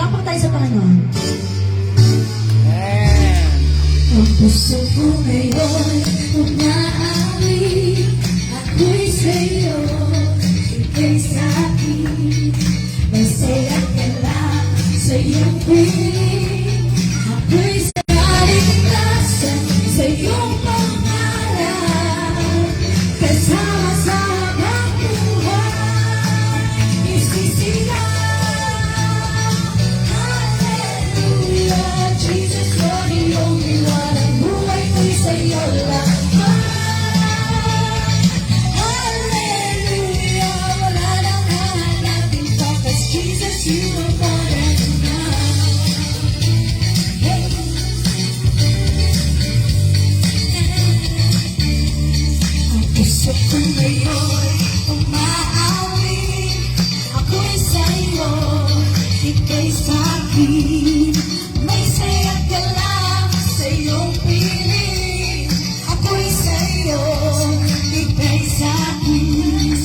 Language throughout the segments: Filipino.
Palakpak tayo sa Panginoon. Ang puso ko ngayon umaawi, ako'y sa'yo, ika'y sa'kin. May saya ka lang sa iyong piling, ako'y sa kaligtasan sa iyong pangalan. Kasama sa habang buhay, isisigaw, Hallelujah, Jesus, you're the only one. Ang buhay ko'y sa'yo lamang. Hallelujah, wala nang hahanapin pa, 'cause Jesus, you are more than enough. Hey. Ang puso ko ngayon umaawi, ako'y sa'yo, ika'y sa'kin. May saya ka lang sa iyong piling, ako'y sa'yo, ika'y sa'kin.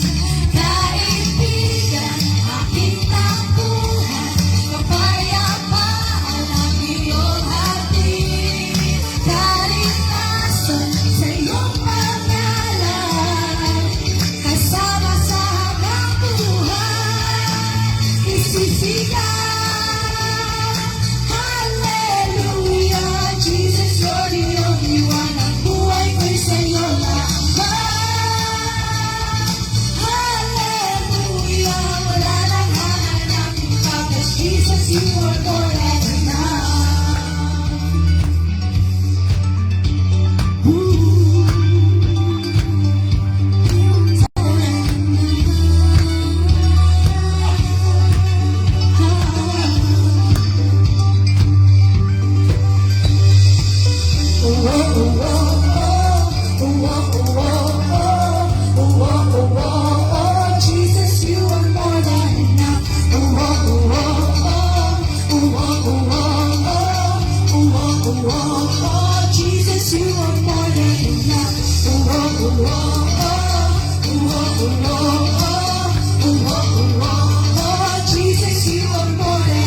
Kaibigan, aking tampuhan, kapayapaan ang iyong hatid. Kaligtasan sa iyong pangalan, kasama sa habang buhay, isisigaw, Hallelujah, Jesus, you're the only one. Ang buhay ko'y sa'yo lamang. Hallelujah, wala nang hahanapin pa, 'cause Jesus, you are more than enough. Jesus, you are more than enough. Jesus, you are more than enough. Jesus, you are more than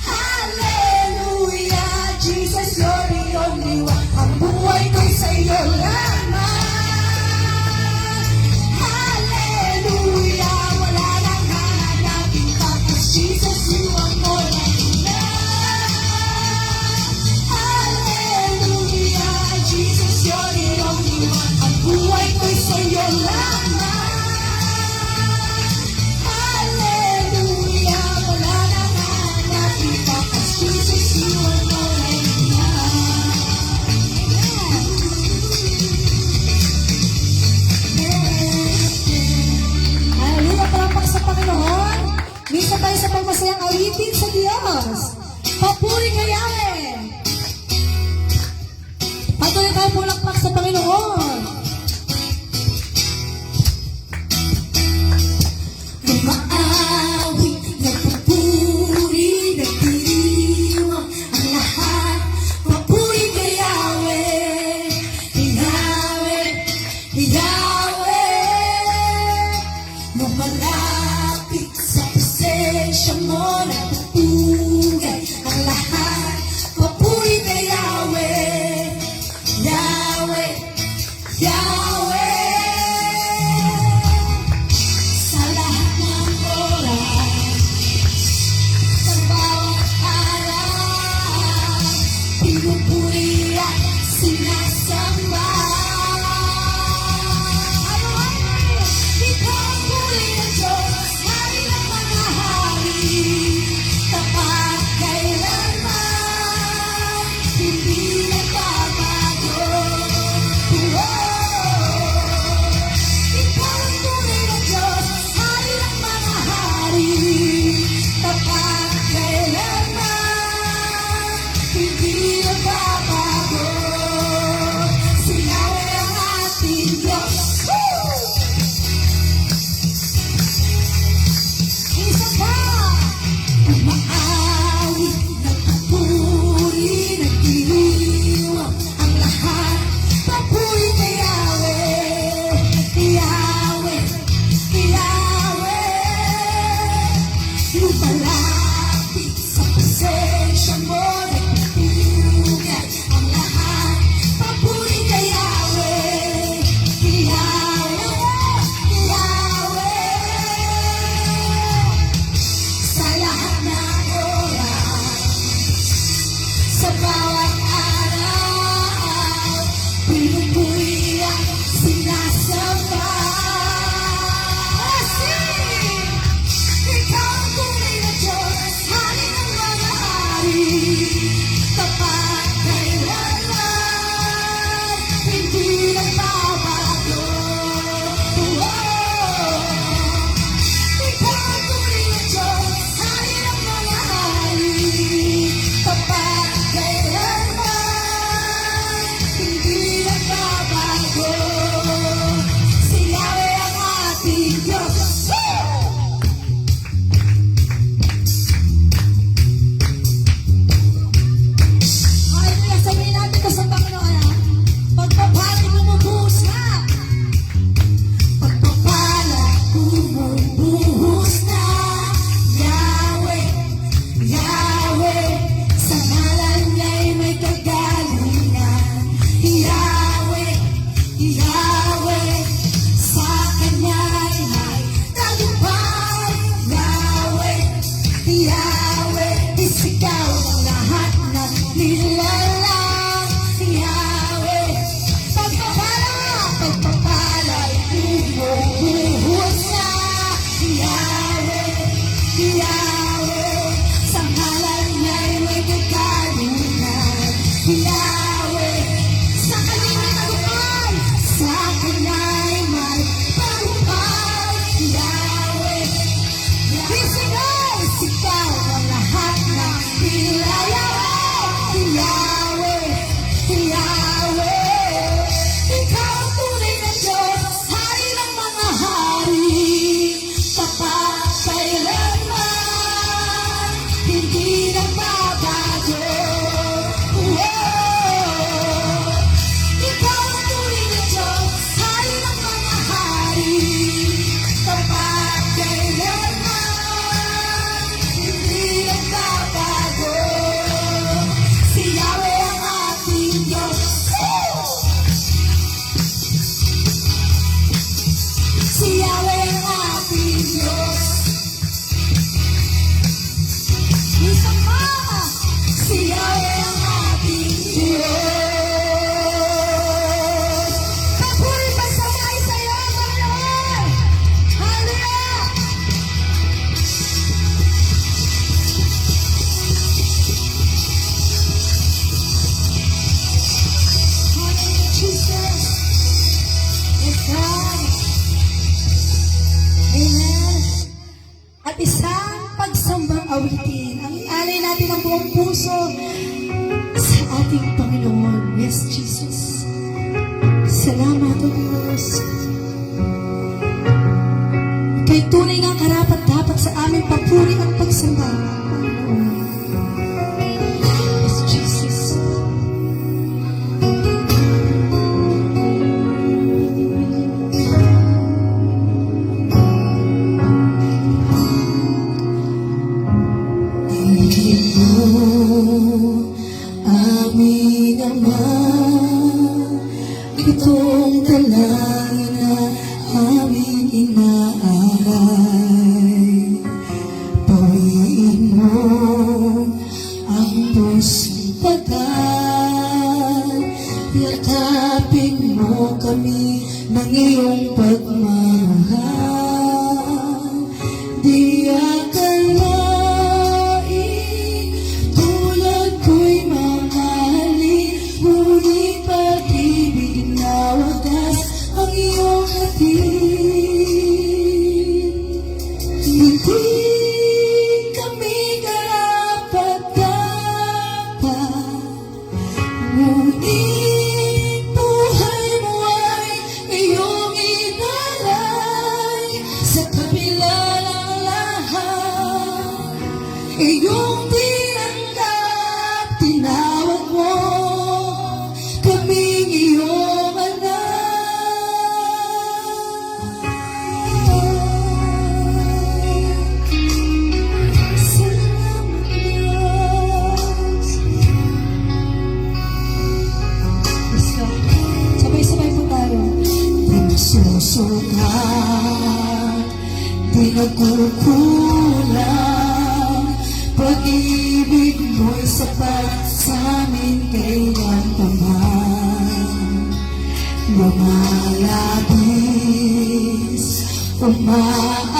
Hallelujah, Jesus, you're the only one. Ang buhay ko'y sa'yo lamang. Hallelujah, wala nang hahanapin pa, 'cause Jesus, you are more than enough. Hallelujah, Jesus, you're the only one. Ang buhay ko'y sa'yo lamang. Hallelujah, wala nang hahanapin pa, 'cause Jesus, you are more than enough. Hallelujah, palakpak sa Panginoon. Misa tayo sa pagmasayang awitin sa Diyos. Papuri kay Yahweh. Patuloy tayo pulakpak sa Panginoon. Umaawi, nagpupuri, nagdiriwang ang lahat. Papuri kay Yahweh, Yahweh, Yahweh. Lumalapit sa presensya mo, nagpupugay ang lahat. Papuri kay Yahweh, Yahweh, Yahweh. Sa lahat ng oras, sa bawat araw, pinupuri at sinasamba. Ikaw ang puri ng Diyos, hari ng mga hari. Lumalapit sa presensya mo, nagtutulungan ang lahat. Papuri kay Yahweh, Yahweh, Yahweh. Sa lahat ng oras, sa bawat araw, pinupuri ang sinasamba. Ikaw ang tunay na Diyos, hari ng mga hari, tapat kailanman, hindi nagbabago. Ikaw ang tunay na Diyos, hari ng mga hari, tapat kailanman, hindi nagbabago. Si Yahweh ang ating Diyos. Hallelujah! Sabihin natin ito sa Panginoon, ha? Pagpapaling lumubuhos na. Pagpapala, bumubuhos na. Yahweh, Yahweh, sa ngalan niya'y may kagalingan. Yahweh, Yahweh, sa Kanya'y may tagumpay. Yahweh, Yahweh, isigaw ang lahat ng nilalang. Yahweh, pagpapala'y bumubuhos na. Yahweh, Yahweh, sa ngalan niya'y may kagalingan. Yahweh, sa Kanya'y may tagumpay. Sa Kanya'y may tagumpay. Yahweh, isigaw ang lahat ng tila. Yahweh, Yahweh, ikaw ang tunay na Diyos, hari ng mga hari, tapat kailanman, hindi nagbabago. Ikaw ang tunay na Diyos, hari ng mga hari, tapat kailanman, hindi nagbabago. Si Yahweh ang ating Diyos. Si Yahweh ang ating Diyos. Isa pa. Si Yahweh ang ating Diyos. Papuri pa sa mga sa'yo, Panginoon. Hallelujah. Hallelujah, Jesus. Yes, God. Amen. At isang pagsambang awitin. Ang alay natin ang buong puso sa ating Panginoon. Yes, Jesus. Salamat, O Diyos. Ika'y tunay nga karapat dapat sa aming papuri at pagsamba, Panginoon. Yes, Jesus. Amin naman, itong dalangin na aming inaalay. Pawiin mo ang pusong pagal, yakapin mo kami ng iyong pagmamahal. Di akalain, tulad ko'y mamahalin, ngunit pag-ibig na wagas ang iyong hatid. Hindi kami karapat-dapat, ngunit buhay mo ay iyong inalay. Sa kabila ng lahat, iyong tinanggap, tinawag mo kaming iyong anak. sapat sa amin kailan pa man. Mga labis umaapaw,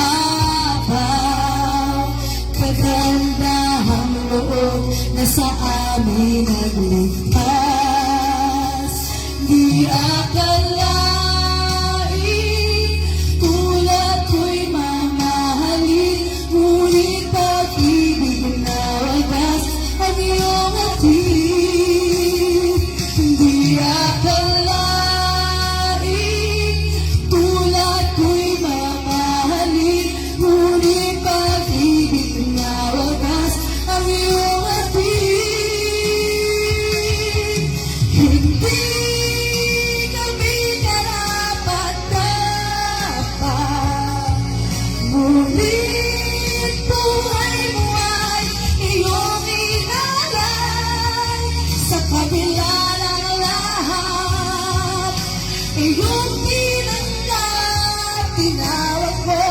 kagandahang loob na sa amin nagligtas. Di akalain, tulad ko'y mamahalin, ngunit pag-ibig na wagas ang iyong hatid. Di akalain, tulad ko'y mamahalin, ngunit pag-ibig na wagas ang iyong hatid. Hindi kami karapat-dapat, ngunit buhay mo ay iyong inalay. Sa kabila ng lahat, iyong tinanggap, tinawag mo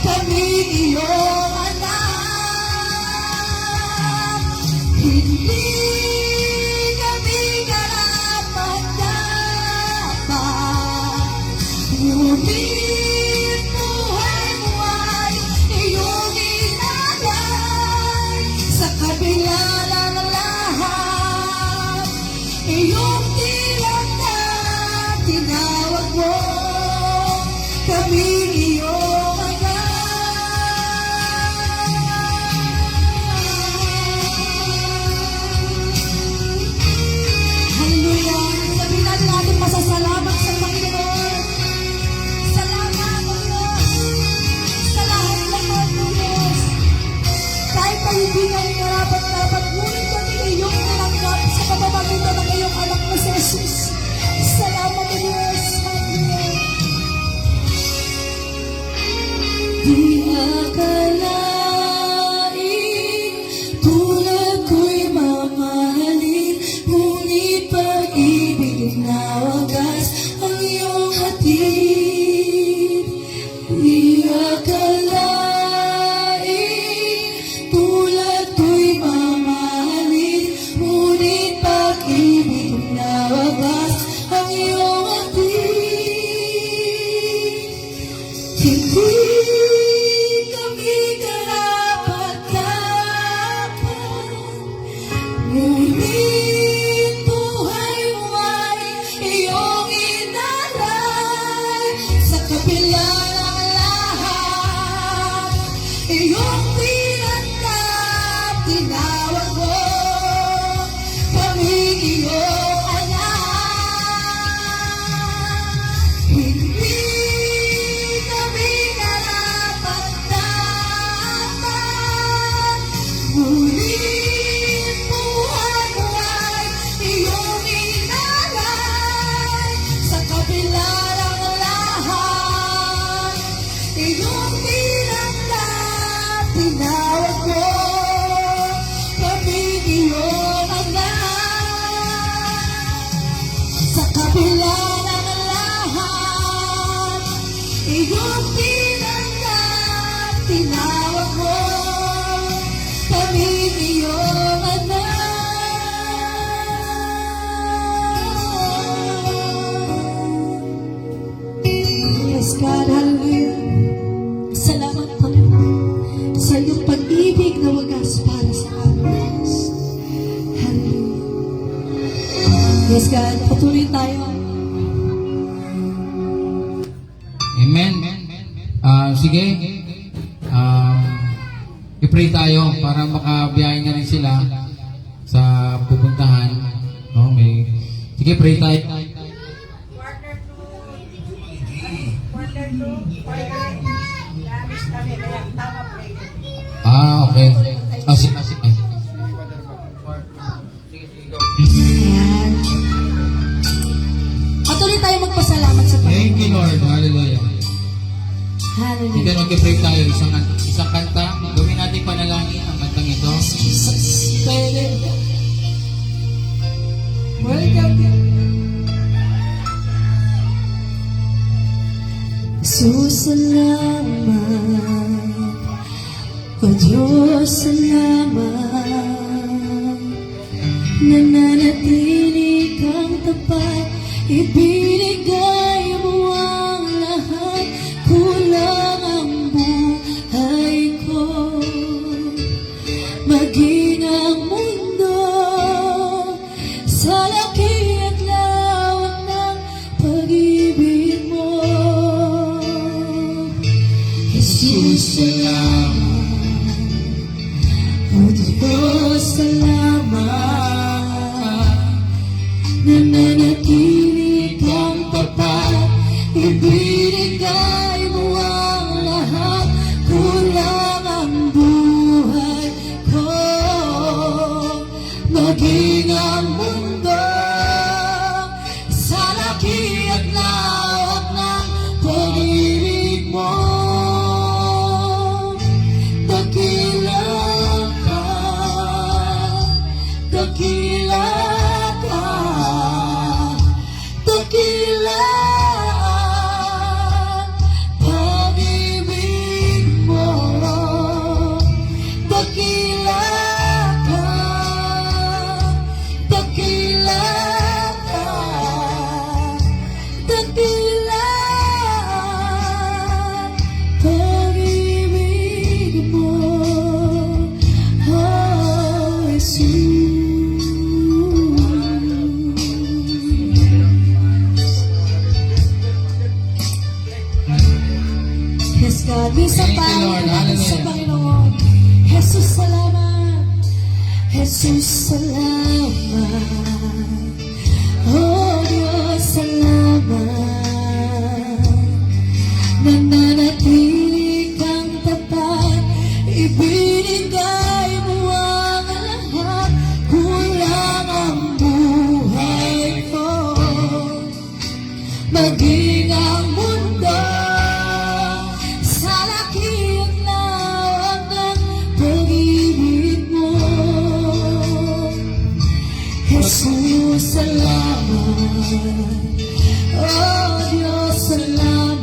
kami iyong anak. Hindi kami karapat-dapat, ngunit buhay mo ay iyong inalay. Sa kabila ng lahat, iyong tinanggap, tinawag mo kami iyong anak. Hallelujah! Sabihin natin natin masasalamat sa Panginoon. Salamat, O Diyos. Sa lahat-lahat, O Diyos. Kahit na hindi kami karapat-dapat, ngunit kami iyong tinanggap sa pamamagitan ng iyong anak na si Jesus. Salamat, O Diyos. Hallelujah. Di akalain, tulad ko'y mamahalin, ngunit pag-ibig na wagas ang iyong hatid. Di akalain, tulad ko'y mamahalin, ngunit pag-ibig na wagas ang iyong hatid. Hindi kami karapat-dapat, ngunit buhay mo ay iyong inalay. Sa kabila ng lahat, iyong tinanggap, tinawag mo kami iyong anak. Hindi kami karapat-dapat, ngunit buhay mo ay iyong inalay. Sa kabila ng lahat, iyong tinanggap, tinawag mo kami iyong anak. Sa kabila ng lahat, iyong tinanggap, tinawag mo kami iyong anak. Yes, God, hallelujah. Salamat, Panginoon, sa iyong pag-ibig na wagas para sa amin. Hallelujah. Yes, God, patuloy tayo. Amen. Sige. I-pray tayo para makabiyahe na rin sila sa pupuntahan. No, sige, pray tayo. Okay. Sige. Ayan. Patuloy tayo magpasalamat sa Thank you, Panginoon. Lord. Hallelujah. Hallelujah. Sige, mag-pray tayo. Isang kanta. Gawin natin panalangin ang kantang ito. Welcome. Salamat, O Diyos, salamat. nananatili kang tapat, ibinigay mo ang lahat, kulang ang buhay ko. Maging ang mundo sa laki at lawak ng pag-ibig mo. Jesus, salamat. O Diyos, salamat. Nananatili kang tapat, ibinigay mo ang lahat, kulang ang buhay ko. Maging ang mundo sa laki at lawak ng pag-ibig mo. Dakila ka, dakila ka, dakila pag-ibig mo. Dakila ka, dakila ka, dakila pag-ibig mo, oh Jesus. Yes, God. Minsan Thank you, pa Lord. natin sa Hallelujah. Panginoon. Jesus, salamat. Jesus, salamat. Oh, Diyos, salamat. Nananatili kang tapat, ibinigay mo ang lahat, kulang ang buhay ko. Maging ang mundo sa laki at lawak ng pag-ibig mo. Jesus, salamat. Oh, Diyos, salamat.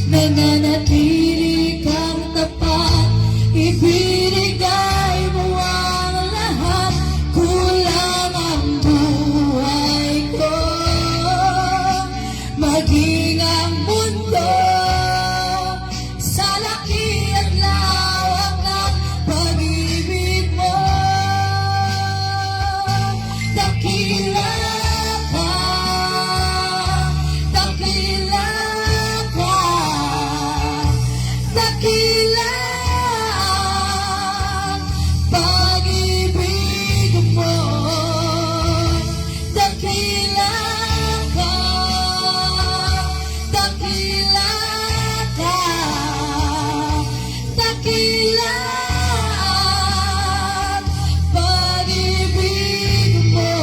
Nananatili kang tapat, ibinigay mo ang lahat, kulang ang buhay ko. Maging ang mundo sa laki at lawak ng pag-ibig mo. Dakila ka, dakila ka, dakila pag-ibig mo. Dakila ka, dakila ka, dakila pag-ibig mo,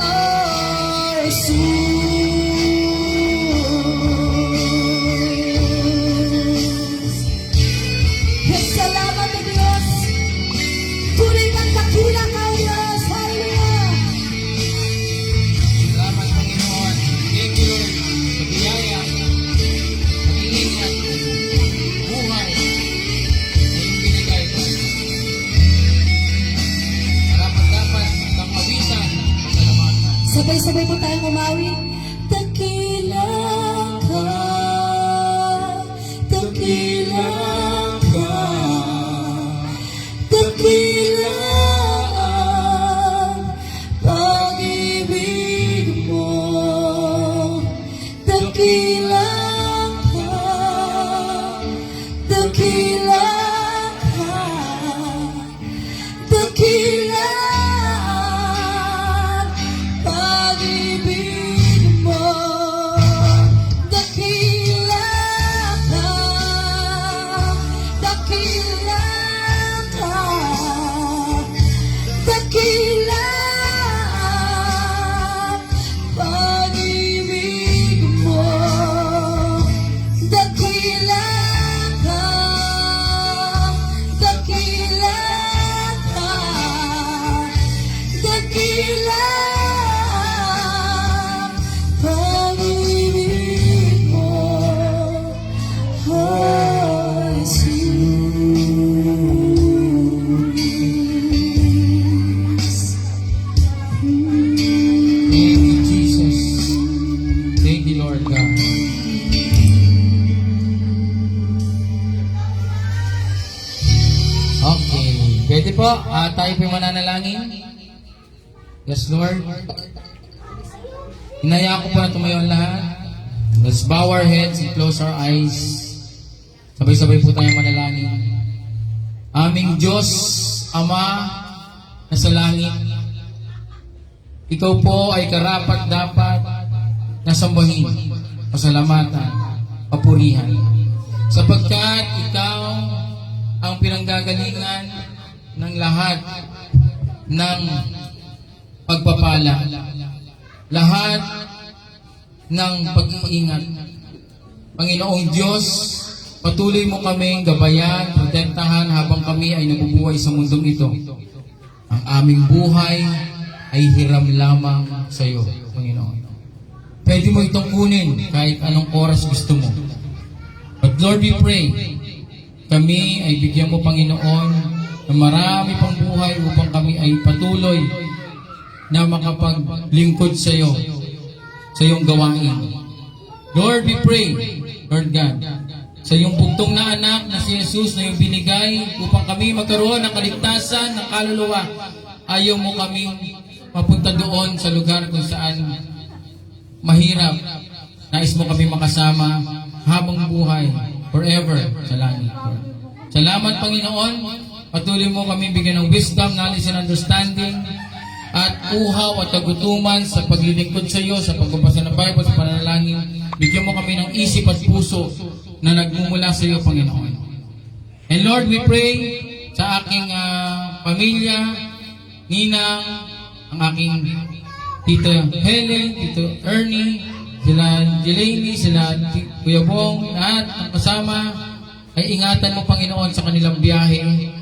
oh Jesus. Yes, salamat o Diyos. Tunay kang dakila ka, O Diyos. Hallelujah. Salamat, Panginoon. Thank you, Lord, sa biyaya, pag-iingat, buhay na iyong binigay ko. Dapat ang mawisan, pasalamatan. Sabay-sabay po tayong umawi. Dakila ka, dakila ka, dakila ang pag-ibig mo. Dakila ka, dakila ka, dakila pag-ibig mo. Dakila ka, dakila ka, dakila pag-ibig mo. Dakila ka, dakila ka, dakila pag-ibig mo, oh Jesus. Pwede po, tayo po mananalangin. Yes, Lord. Hinayaan ko po na tumayo ang lahat. Let's bow our heads and close our eyes. Sabay-sabay po tayo manalangin. Aming Diyos, Ama, na sa langit, Ikaw po ay karapat-dapat na sambahin, pasalamatan, papurihan. Sapagkat Ikaw ang pinanggagalingan ng lahat ng pagpapala, lahat ng pag-iingat. Panginoong Diyos, patuloy mo kaming gabayan, protektahan habang kami ay nabubuhay sa mundong ito. Ang aming buhay ay hiram lamang sa iyo, Panginoon. Pwede mo itong kunin kahit anong oras gusto mo. But Lord, we pray, kami ay bigyan mo, Panginoon, na marami pang buhay upang kami ay patuloy na makapaglingkod sa iyo, sa iyong gawain. Lord, we pray, Lord God, sa iyong bugtong na anak na si Jesus na iyong binigay upang kami magkaroon ng kaligtasan ng kaluluwa. Ayaw mo kaming mapunta doon sa lugar kung saan mahirap. Nais mo kami makasama habang buhay, forever sa langit. Salamat, Panginoon. Patuloy mo kami bigyan ng wisdom, knowledge, and understanding, at uhaw at kagutuman sa paglilingkod sa iyo, sa pagbabasa ng Bible, sa panalangin. Bigyan mo kami ng isip at puso na nagmumula sa iyo, Panginoon. And Lord, we pray sa aking pamilya, Ninang, ang aking Tito Helen, Tito Ernie, sila Delaney, sila Kuya Bong, lahat ang kasama, ay ingatan mo, Panginoon, sa kanilang biyahe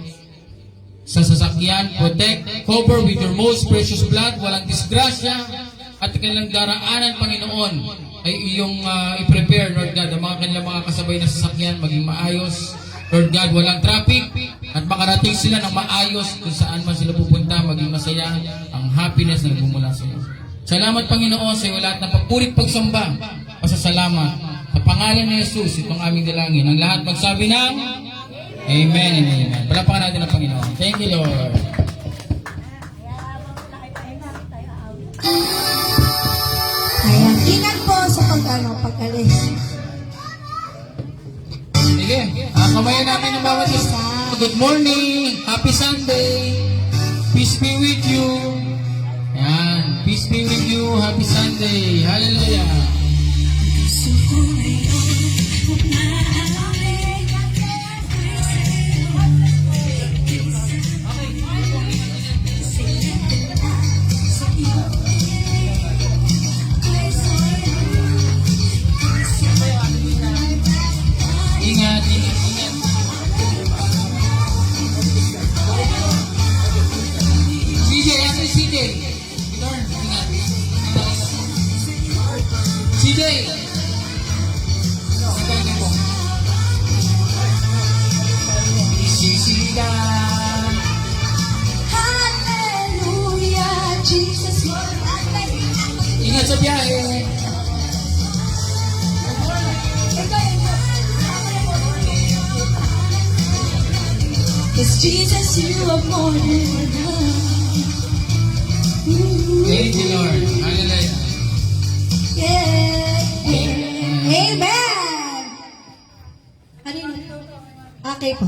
sa sasakyan. Protect, cover with your most precious blood, walang disgrasya, at kanilang daraanan, Panginoon, ay iyong i-prepare, Lord God, ang mga kanilang mga kasabay na sasakyan maging maayos. Lord God, walang traffic, at makarating sila ng maayos kung saan man sila pupunta, maging masaya ang happiness na nagmumula sa iyo. Salamat, Panginoon, sa iyo lahat ng pagpurit pagsamba, pasasalamat. Sa pangalan ni Jesus, itong aming dalangin. Ang lahat magsabi ng Amen and Amen. Palapakan natin ang Panginoon. Thank you, Lord. Ayan, ingat po sa pag-alis. Sige, kamayan natin ang bawat isa. Good morning, happy Sunday, peace be with you. Ayan, peace be with you, happy Sunday, hallelujah. Ingat, ingat, ingat. CJ, ano CJ? Victor, ingat. CJ! Ingat po. Isisigan. Hallelujah, Jesus. Ingat sa biyahe. Cause Jesus, you are more than enough. Thank you, Lord. Hallelujah. Yeah. Amen. Ano yun? Okay po.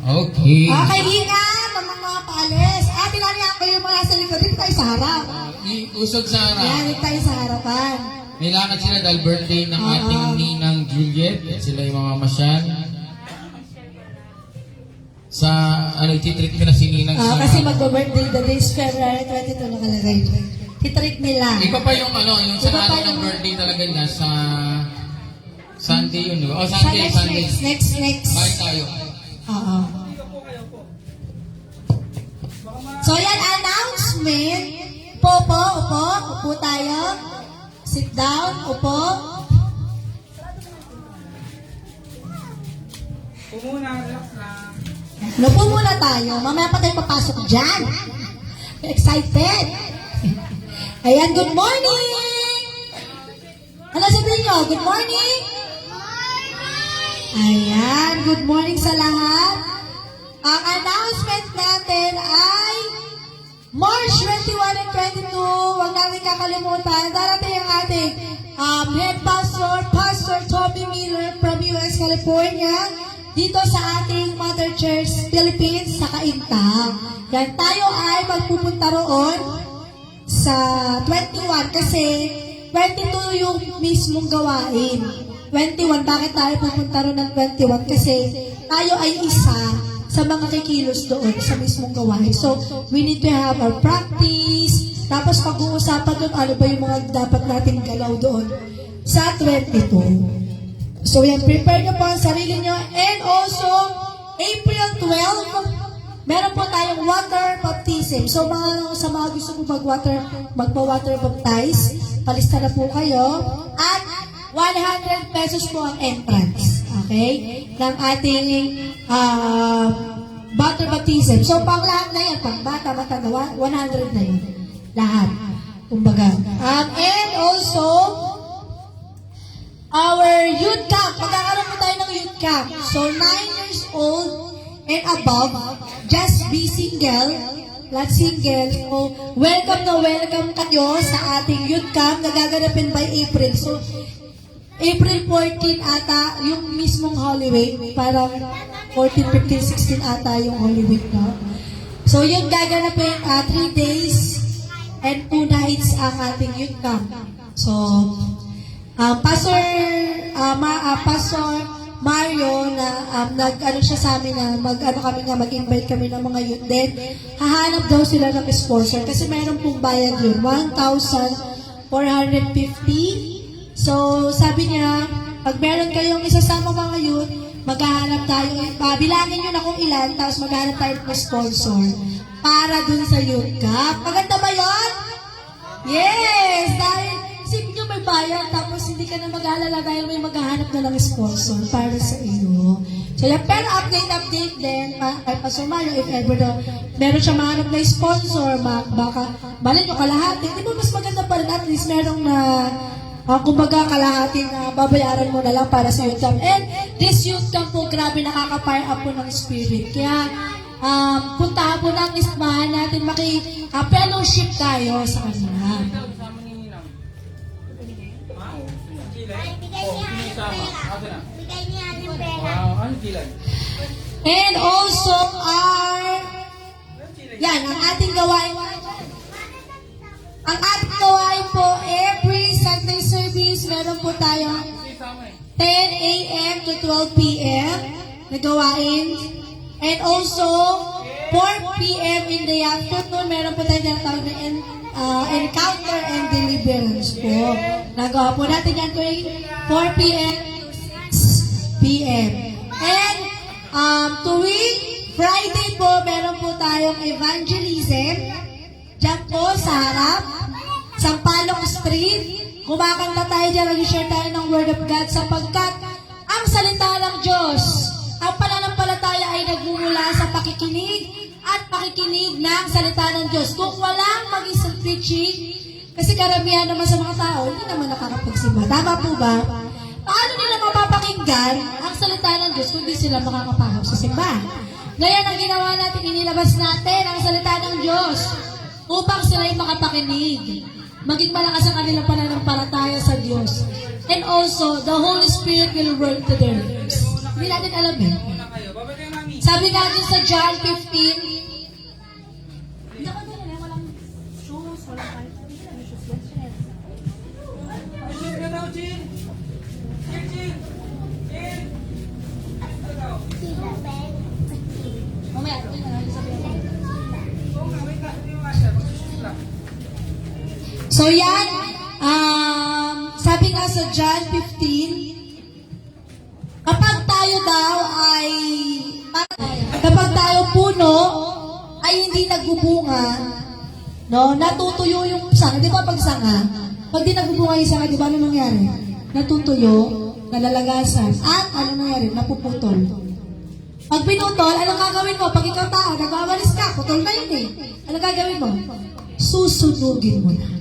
Okay. Okay, ingat ang mga paalis. Ate lang yan kayo mga sa likod. Dito tayo sa harap. Usog sa harap. Yan, dito tayo sa harapan. May lakad sila dahil birthday ng ating ninang Juliet. Sila yung mamamasyal. Sa, ititreat nila si ninang sa... Kasi mag-birthday the day is February 22 nakalagay. Titreat nila. Iba pa yung yung sa Iba pa araw ng yung- birthday talaga niya sa Sunday yun, di ba? Oh, Sa Sunday. next. Bye tayo. Oo. So yan, announcement. Upo tayo. Sit down, upo. Upo muna tayo. Mamaya pa tayo papasok dyan. Excited. Ayan, good morning. Ano sabihin nyo? Good morning. Ayan, good morning sa lahat. Ang announcement natin ay March 21 and 22, huwag natin kakalimutan, darating ang ating head pastor, Pastor Tommy Miller from US, California, dito sa ating Mother Church Philippines sa Cainta. Yan, tayo ay magpupunta roon sa 21 kasi 22 yung mismong gawain. 21, bakit tayo pupunta roon ng 21? Kasi tayo ay isa sa mga kikilos doon sa mismong gawain. So, we need to have our practice. Tapos pag-uusapan doon, ano ba yung mga dapat natin galaw doon sa 22. So, yan, prepare nyo po ang sarili nyo. And also, April 12, meron po tayong water baptism. So, sa mga gusto po magpa-water baptize, palista na po kayo. At 100 pesos po ang entrance. Okay? Ng ating water baptism. So, pang lahat na yan, pang bata, matanda, 100 na yun. Lahat. Kumbaga. And also, our youth camp. Magkakaroon po tayo ng youth camp. So, 9 years old and above, just be single. Not single. So, welcome na welcome kayo sa ating youth camp na gaganapin by April. So, April 14 ata, yung mismong Holy Week. Parang 14, 15, 16 ata yung Holy Week na. So, yung gaganapin 3 days and 2 nights ang ating youth camp. So, Pastor Mario na nag-ano siya sa amin na mag-invite kami ng mga youth. Then, hahanap daw sila ng sponsor kasi meron pong bayad yun, 1,450. So, sabi niya, pag meron kayong isasama mga youth, maghahanap tayo, bilangin nyo na kung ilan, tapos maghahanap tayo ng sponsor para dun sa youth camp. Maganda ba yun? Yes! Dahil, isipin nyo may bayad, tapos hindi ka na mag-alala dahil may maghahanap na ng sponsor para sa iyo. So, yan, pero update din, kay Pastor Mario, if ever na meron siya mahanap na sponsor, baka, malin nyo kalahati, di ba mas maganda pa rin, at least merong na, kumbaga kalahati na babayaran mo na lang para sa youth camp. And this youth camp po, grabe nakaka-fire up po ng spirit. Kaya, puntahan po ng ismahan natin, fellowship tayo sa kanila. And also, ang ating gawain po, every Sunday service, meron po tayo 10 a.m. to 12 p.m. na gawain. And also, 4 p.m. in the afternoon, meron po tayo tinatawag na encounter and deliverance po. Nagawa po natin yan tuwing 4 p.m. to 6 p.m. And tuwing Friday po, meron po tayong evangelism. Diyan po sa harap, Sampaloc Street. Kumakanta tayo dyan, nag-share tayo ng Word of God sapagkat ang salita ng Diyos, ang pananampalataya ay nagmumula sa pakikinig at pakikinig ng salita ng Diyos. Kung walang mag-isang preaching, kasi karamihan naman sa mga tao, hindi naman nakakapagsimba. Tama po ba? Paano nila mapapakinggan ang salita ng Diyos kung di sila makakapahok sa simbahan? Ngayon, ang ginawa natin, inilabas natin ang salita ng Diyos upang sila ay makapakinig. Maging malakas ang kanilang pananampalataya sa Diyos. And also, the Holy Spirit will work to their lives. Hindi natin alam eh. Sabi natin sa John 15, so yan, sabi nga sa John 15, kapag tayo puno ay hindi nagbubunga, no, natutuyo yung sanga. Di ba pag sanga, pag di nagbubunga yung sanga, di ba ano nangyari? Natutuyo, nalalagasan, at ano nangyari? Napuputol. Pag pinutol, anong gagawin mo? Pag ikaw tao, nagwawalis ka, putol na yun eh. Anong gagawin mo? Susunugin mo na.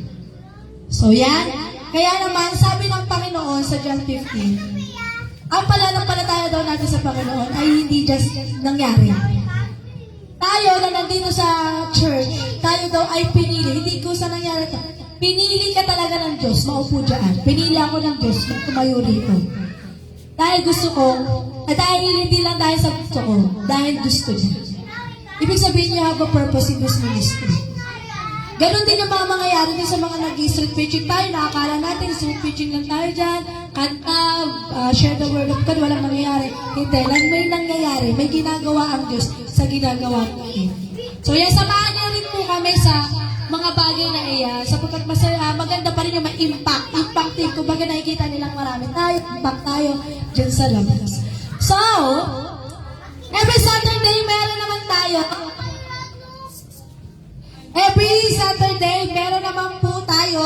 So yan, kaya naman sabi ng Panginoon sa John 15, ang pananampalataya daw natin sa Panginoon ay hindi just nangyari. Tayo na nandito sa church, tayo daw ay pinili. Hindi ko sa nangyari ito. Pinili ka talaga ng Diyos, maupo dyan. Pinili ako ng Diyos nung tumayo dito. Dahil gusto ko, at dahil hindi lang dahil sa gusto ko, dahil gusto niya. Ibig sabihin you have a purpose in this ministry. Ganon din yung mga mangyayari din sa mga nag-street preaching tayo. Nakakala natin, street preaching lang tayo dyan. Kanta, share the word of God, walang nangyayari. Hindi, lang may nangyayari. May ginagawa ang Diyos sa ginagawa natin. So yan, samahan niyo rin po kami sa mga bagay na iyan. Sapagkat maganda pa rin yung may impact. Impact din. Kung baga nakikita nilang marami tayo, impact tayo dyan sa labas. So, every Saturday meron naman tayo. Every Saturday, meron naman po tayo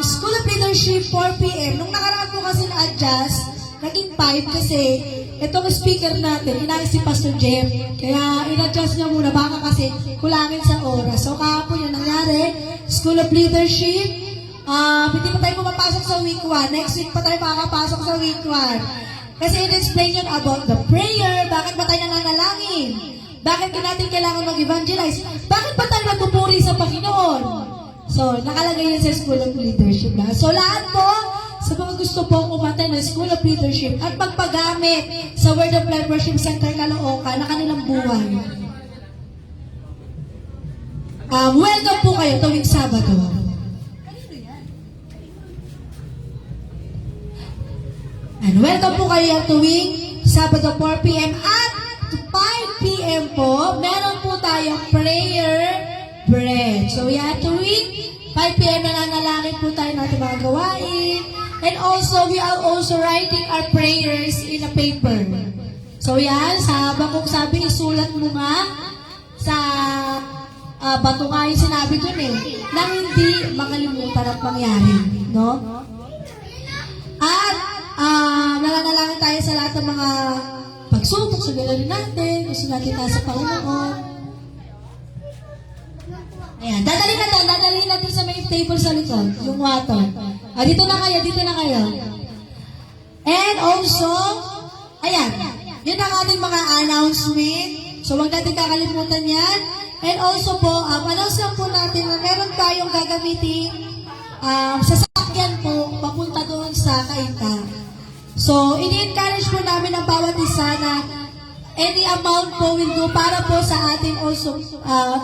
School of Leadership 4 p.m. Nung nakaraan po kasi na-adjust, naging 5 kasi itong speaker natin, inayos si Pastor Jeff. Kaya in-adjust niya muna, baka kasi kulangin sa oras. So kahapon yung nangyari, School of Leadership, hindi pa tayo pumapasok sa week 1. Next week pa tayo makakapasok sa week 1. Kasi in-explain yun about the prayer, bakit ba tayo nananalangin? Bakit natin kailangan mag-evangelize? Bakit ba tayo nagpupuri sa Panginoon? So, nakalagay yan sa School of Leadership na. So, lahat po, sa mga gusto pong umatay ng School of Leadership at magpagamit sa Word of Life Worship Center Caloocan na kanilang buhay. Welcome po kayo tuwing Sabado. And welcome po kayo tuwing Sabado 4 p.m. at 5 p.m. po, meron po tayong prayer break. So yan, tuwing 5 p.m. nananalangin po tayo natin mga gawain. And also, we are also writing our prayers in a paper. So yan, sa bakong sabi, isulat mo nga sa bato nga yung sinabi dun nang hindi makalimutan at mangyari. No? At nananalangin tayo sa lahat ng mga pagsubok sa gano'n natin, gusto natin tayo sa Panginoon. Ayan, dadalhin natin sa may table sa likod, yung water. Dito na kayo. And also, ayan, yun ang ating mga announcement. So, huwag natin kakalimutan yan. And also po, announce lang po natin na meron tayong gagamitin sasakyan po, papunta doon sa Kainta. So, ini-encourage po namin ang bawat isa na any amount po will do para po sa ating also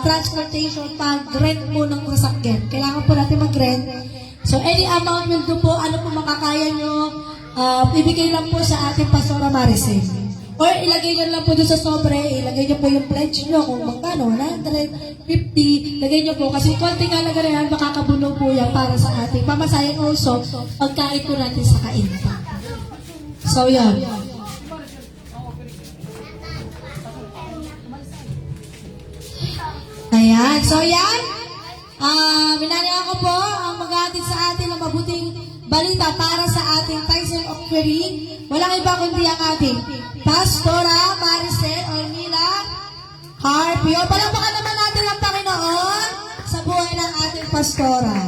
transportation, pag-rent po ng sasakyan. Kailangan po natin mag-rent. So, any amount will do po, ano po makakaya nyo, ibigay lang po sa ating Pastora Maricel. Or ilagay nyo lang po doon sa sobre, ilagay nyo po yung pledge nyo kung magkano, 150, ilagay nyo po. Kasi konting halaga na yan, makakabuno po yan para sa ating pamasayan also, pagkain po natin sa Kainta. So, yan. Ayan. So, yan. Minanayaan ko po ang maghatid sa atin ng mabuting balita para sa ating title of query. Walang iba kundi ang ating Pastora Maricel Ornila Harpio. Palapakan naman natin ang Panginoon sa buhay ng ating Pastora.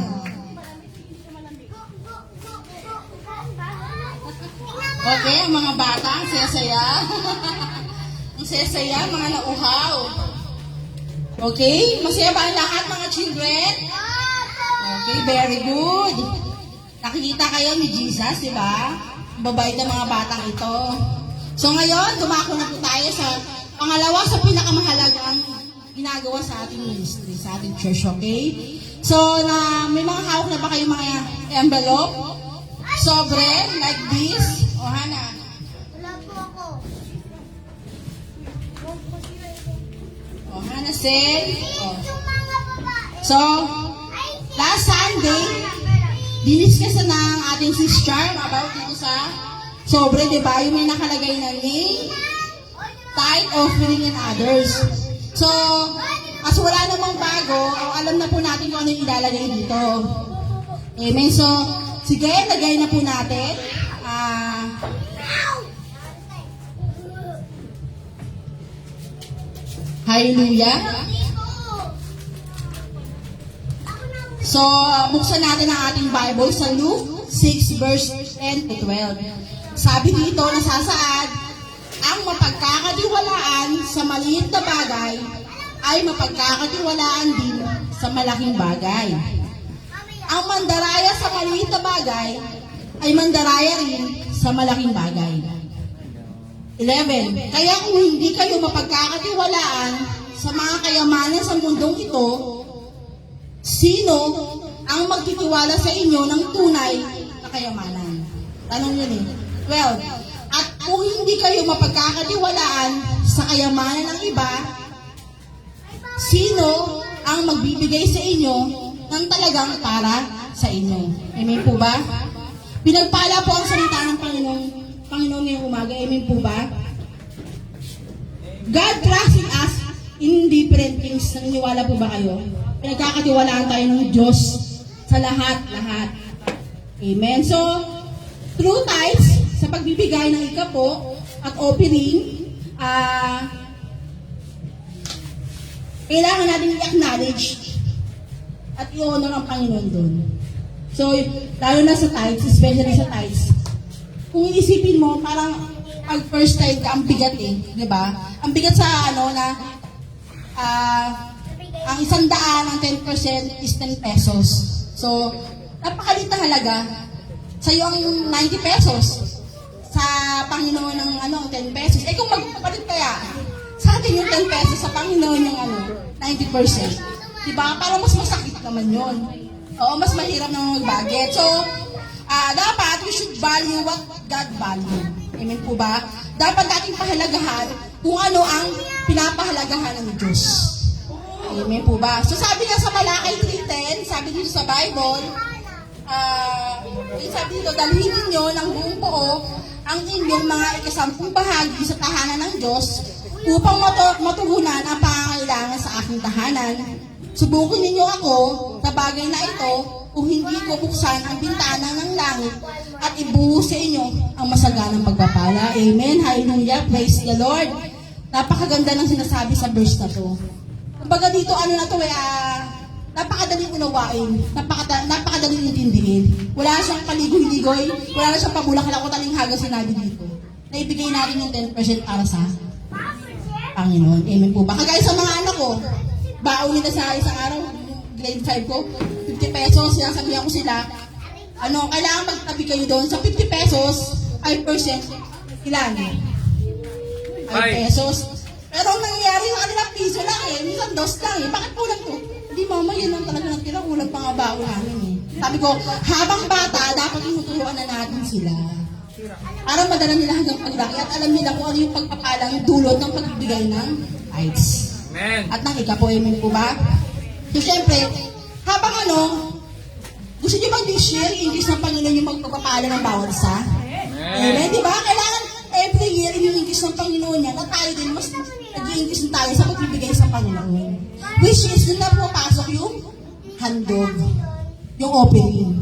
Okay, ang mga bata, ang saya-saya. Ang saya-saya, mga nauhaw. Okay, masaya ba ang lahat, mga children? Okay, very good. Nakikita kayo ni Jesus, di ba? Babait ng mga batang ito. So ngayon, dumako na po tayo sa pangalawa sa pinakamahalagang ginagawa sa ating ministry, sa ating church, okay? So, may mga hawak na ba kayo mga envelope? Sobre, like this. O, Hana. Wala po ako. O, Hana, Sel. O. Yung mga babae. So, last Sunday, diniscuss na ng ating sis Charm about dito sa sobre, di ba? Yung may nakalagay na name, tithe, offering, and others. So, as wala namang bago, alam na po natin kung ano yung ilalagay dito. Amen. So, sige, lagay na po natin. Hallelujah. So, buksan natin ang ating Bible sa Luke 6 verse 10 to 12. Sabi dito, nasasaad, ang mapagkakatiwalaan sa maliit na bagay ay mapagkakatiwalaan din sa malaking bagay. Ang mandaraya sa maliit na bagay ay mandaraya rin sa malaking bagay. 11. Kaya kung hindi kayo mapagkakatiwalaan sa mga kayamanan sa mundong ito, sino ang magtitiwala sa inyo ng tunay na kayamanan? Tanong yun eh. 12. At kung hindi kayo mapagkakatiwalaan sa kayamanan ng iba, sino ang magbibigay sa inyo ng talagang para sa inyo? Amen po ba? Pinagpala po ang salita ng Panginoon ngayong umaga. Amen po ba? God trusts in us in different things. Naniniwala po ba kayo? Pinagkakatiwalaan tayo ng Diyos sa lahat-lahat. Amen. So, through tithes, sa pagbibigay ng ikapo at offering, kailangan natin i-acknowledge at i-honor ang Panginoon doon. So, lalo na sa tithes, especially sa tithes. Kung iisipin mo, parang pag first time ka, ang bigat eh, di ba? Ang bigat sa ang 100 ng 10% is 10 pesos. So, napakalit na halaga. Sa'yo ang 90 pesos. Sa Panginoon ng 10 pesos. Eh kung magpapalit kaya, sa atin yung 10 pesos, sa Panginoon yung 90%. Diba? Parang mas masakit naman yun. Oo, mas mahirap naman mag-budget. So, dapat we should value what God value. Amen po ba? Dapat nating pahalagahan kung ano ang pinapahalagahan ng Diyos. Amen po ba? So sabi nga sa Malakay 3:10, sabi dito sa Bible, sabi dito, dalhin ninyo ng buong buo ang inyong mga ikasampung bahagi sa tahanan ng Diyos upang matugunan ang pangangailangan sa aking tahanan. Subukin ninyo ako sa bagay na ito kung hindi ko buksan ang bintana ng langit at ibuhos sa inyo ang masaganang pagpapala. Amen. Hallelujah. Praise the Lord. Napakaganda ng sinasabi sa verse na to. Kumbaga dito, napakadaling unawain, napakadaling intindihin. Wala siyang paligoy-ligoy, wala na siyang pabulak-lak o talinghaga sinabi dito. Naibigay natin yung 10% para sa Panginoon. Amen po ba? Kagaya sa mga anak ko, baon nila sa isang araw, grade 5 ko, 50 pesos, sinasabihan ko sila, kailangan magtabi kayo doon sa 50 pesos, 5%, ilan? 5 pesos. Pero ang nangyayari yung kanila piso lang minsan dos lang Bakit kulang to? Hindi mama, yun lang talaga natira, kulang pa nga baon namin Sabi ko, habang bata, dapat inuturuan na natin sila. Para madala nila hanggang paglaki at alam nila kung ano yung pagpapalang, yung dulot ng pagbibigay ng tithes. At ng ikapo, amen po ba? So, syempre, habang gusto nyo bang share English ng Panginoon yung magpapala ng bawat isa? Amen, di ba? Kailangan every year yung English ng Panginoon niya na tayo din mas nag-i-English tayo sa pagbibigay sa Panginoon. Which is, doon na pumapasok yung handog, yung offering.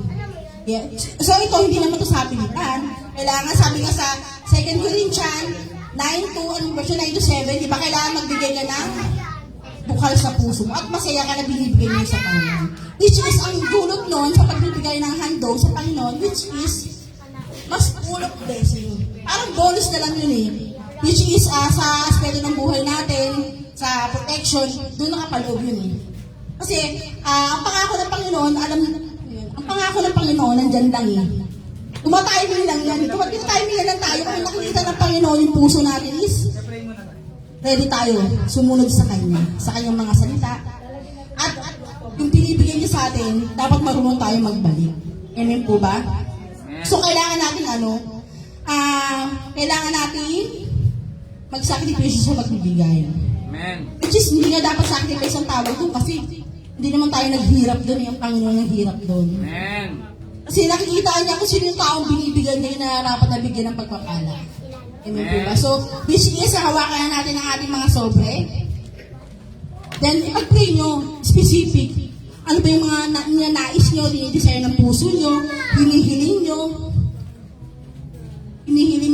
Yeah. So ito, hindi naman ito sa pilitan. Kailangan, sabi nga sa 2 Corinthians 9:7, di ba kailangan magbigay ka ng bukal sa puso mo at masaya ka na binibigay mo sa Panginoon. Which is, ang dulot nun sa pagbibigay ng handog sa Panginoon, which is, mas full of blessing. Parang bonus na lang yun Which is, sa aspeto ng buhay natin, sa protection, doon nakapaloob yun Kasi, ang pangako ng Panginoon, ang pangako ng Panginoon, nandyan lang Tumatime lang yan. Tumatime lang tayo. Kung nakikita ng Panginoon yung puso natin is, ready tayo sumunod sa Kanya, sa Kanyang mga salita. At yung pinibigyan niya sa atin, dapat marunong tayo magbalik. Amen po ba? So, kailangan natin kailangan natin magsakripisyo sa pagbibigay. Amen. Which is, hindi nga dapat sacrifice ang tawag doon kasi hindi naman tayo naghirap doon, yung Panginoon naghirap doon. Amen. Kasi nakikita niya kung sino yung taong binibigyan niya yung nararapat na bigyan ng pagpapala. Amen po ba? So, which is, hawakan na natin ang ating mga sobre. Then, ipag-pray nyo, specific. Ano ba yung mga nais nyo, dinidesire ng puso nyo, hinihiling nyo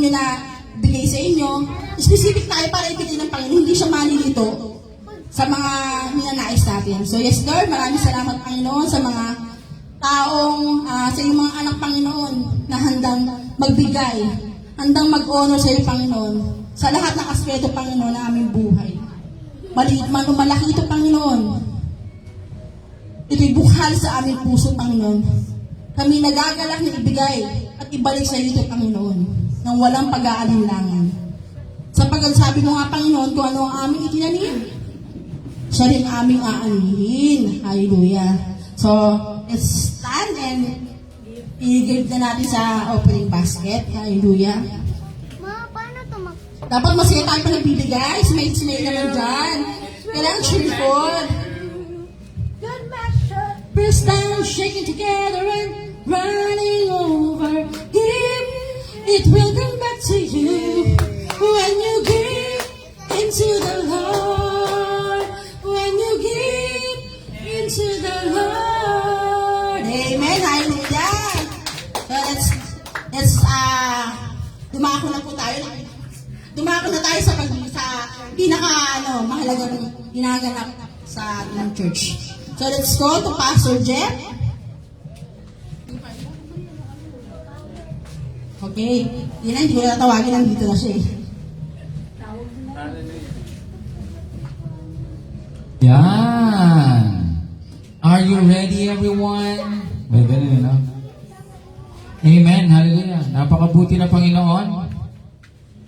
na bigay sa inyo. Specific tayo para ibigay ng Panginoon. Hindi siya manilito sa mga ninanais natin. So, yes, Lord, maraming salamat, Panginoon, sa mga taong, sa inyong mga anak, Panginoon, na handang magbigay Handang mag-honor sa iyo, Panginoon, sa lahat ng aspeto, Panginoon, na aming buhay. Maliit man o malaki ito, Panginoon. Ito'y bukhal sa aming puso, Panginoon. Kami nagagalak na ibigay at ibalik sa iyo ito, Panginoon, nang walang pag-aalinlangan. Sapagkat sabi mo nga, Panginoon, kung ano ang aming itinanim, siya rin aming aanihin. Hallelujah. So, let's stand and i-give na natin sa opening basket. Hallelujah. Ma, paano ito Dapat masaya tayo pa nagbibigay. Smile naman dyan. Kailangan cheerful. Press down, shaking together and running over. Give, it will come back to you. When you give into the Lord. When you give into the Lord. Amen. Hallelujah. So let's dumako na po tayo. Dumako na tayo sa pinaka mahalagang ginaganap sa ating church. So let's go to Pastor Jeff. Okay. Yun na, hindi ko na tawagin, nandito na siya eh. Yan. Are you ready, everyone? May ganun, no? Amen. Hallelujah. Napakabuti na Panginoon.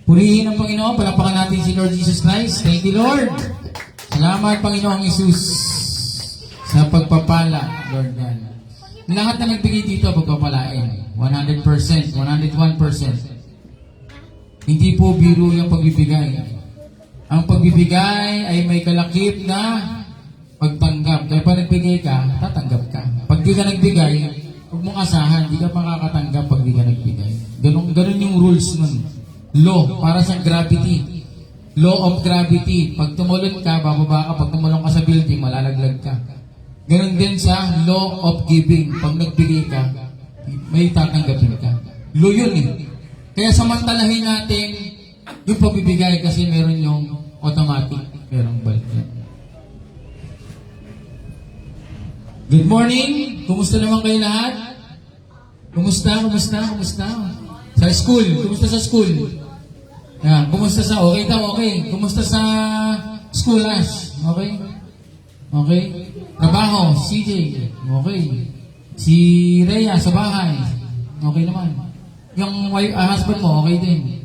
Purihin ang Panginoon. Palakpakan natin si Lord Jesus Christ. Thank you, Lord. Salamat, Panginoong Isus, sa pagpapala, Lord God. Lahat na nagbigay dito, pagpapalain. 100%, 101%. Hindi po biro yung pagbibigay. Ang pagbibigay ay may kalakip na pagtanggap. Kaya pag nagbigay ka, tatanggap ka. Pag di ka nagbigay, huwag mong asahan, di ka makakatanggap pag di ka nagbigay. Ganun yung rules nun. Law, para sa gravity. Law of gravity. Pag tumulon ka, bababa ka. Pag tumulon ka sa building, malalaglag ka. Ganun din sa law of giving. Pag nagbigay ka, may tatanggapin ka. Law yun eh. Kaya samantalahin natin yung pagbibigay kasi meron yung automatic. Merong balik yan. Good morning! Kumusta naman kayo lahat? Kumusta? Sa school? Kumusta sa school? Yan. Kumusta sa... Okay daw, okay. Kumusta sa school, Ash? Okay? Okay? Trabaho, CJ. Okay. Si Rhea sa bahay. Okay naman. Yung husband mo, okay din.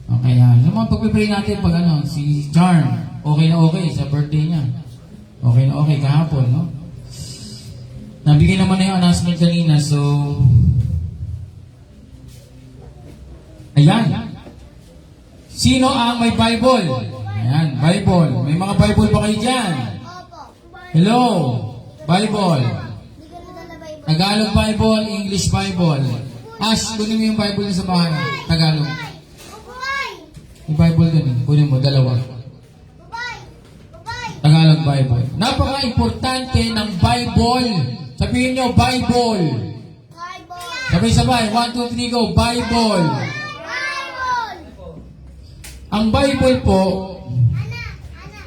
Okay, yan. Yung mga pagpipray natin pag si Charm, okay na okay sa birthday niya. Okay na okay kahapon, no? Nabigay naman na yung announcement kanina, so... Ayan. Sino ang may Bible? Ayan, Bible. May mga Bible ba kayo dyan? Opo. Hello? Bible. Hindi ko nadala Bible. Tagalog Bible, English Bible. Ash, kunin mo yung Bible niya sa bahay. Tagalog. Bubay! Yung Bible dun eh. Kunin mo, dalawa. Bubay! Bubay! Tagalog Bible. Napaka-importante ng Bible. Sabihin nyo, Bible. Bible! Sabay-sabay. 1, 2, 3, go. Bible. Bible! Ang Bible po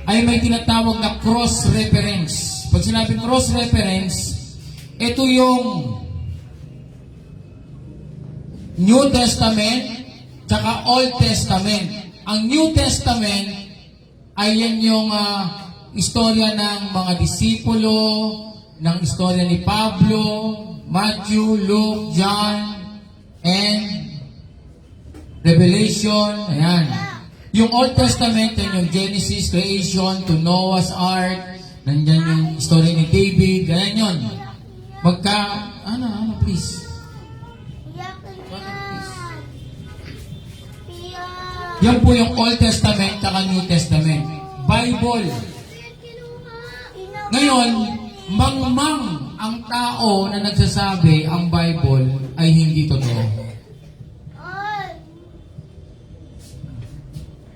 ay may tinatawag na cross-reference. Pag sinabing cross-reference, ito yung New Testament tsaka Old Testament. Ang New Testament ay yan yung istorya ng mga disipulo, ng istorya ni Pablo, Matthew, Luke, John, and Revelation. Ayan. Yung Old Testament, yan yung Genesis, creation, to Noah's Ark, nandyan yung story ni David, ganyan yun. Please. Iyakin yan! Iyak! Yan po yung Old Testament at New Testament. Bible. Ngayon, mangmang ang tao na nagsasabi ang Bible ay hindi totoo. Ay!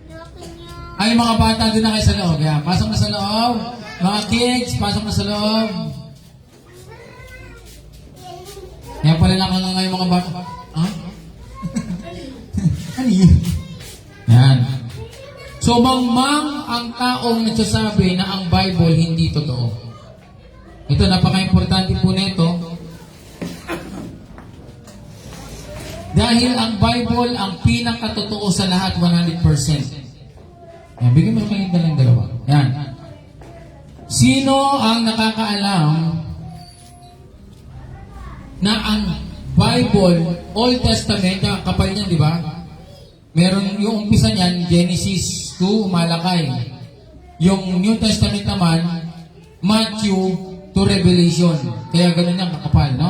Iyakin yan! Ay, mga bata, doon na kayo sa loob. Yan. Pasok na sa loob. Mga kids, pasok na sa loob. Yan pala lang ngayon mga bata. Ha? Ano yun? Yan. So, mangmang ang taong nagsasabi na ang Bible hindi totoo. Ito, napaka-importante po nito. Dahil ang Bible ang pinakatotoo sa lahat, 100%. Yan, bigyan mo kayo ng dalawa. Yan. Sino ang nakakaalam na ang Bible, Old Testament, kapal niyan, di ba? Meron yung umpisa niyan, Genesis to Malakay. Yung New Testament naman, Matthew to Revelation. Kaya ganun yan, kakapal, no?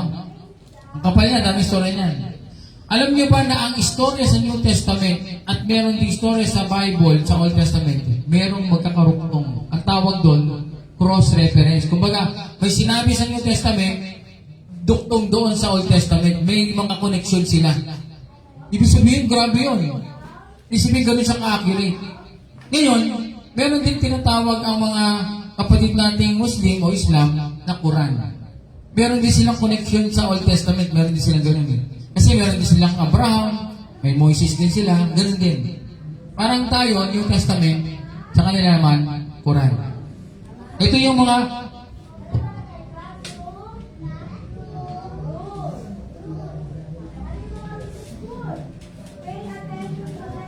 Ang kapal niya, dami story niyan. Alam niyo ba na ang istorya sa New Testament at meron din istorya sa Bible, sa Old Testament, merong magkakarugtong. Ang tawag doon, cross-reference. Kumbaga, may sinabi sa New Testament, duktong doon sa Old Testament, may mga connection sila. Ibig sabihin, grabe yun. Ibig sabihin, ganun siya ka-accurate. Ngayon, meron din tinatawag ang mga kapatid nating Muslim o Islam na Quran. Meron din silang connection sa Old Testament, meron din silang ganun din. Kasi meron din silang Abraham, may Moses din sila, ganun din. Parang tayo, New Testament, sa kanila naman, Quran. Ito yung mga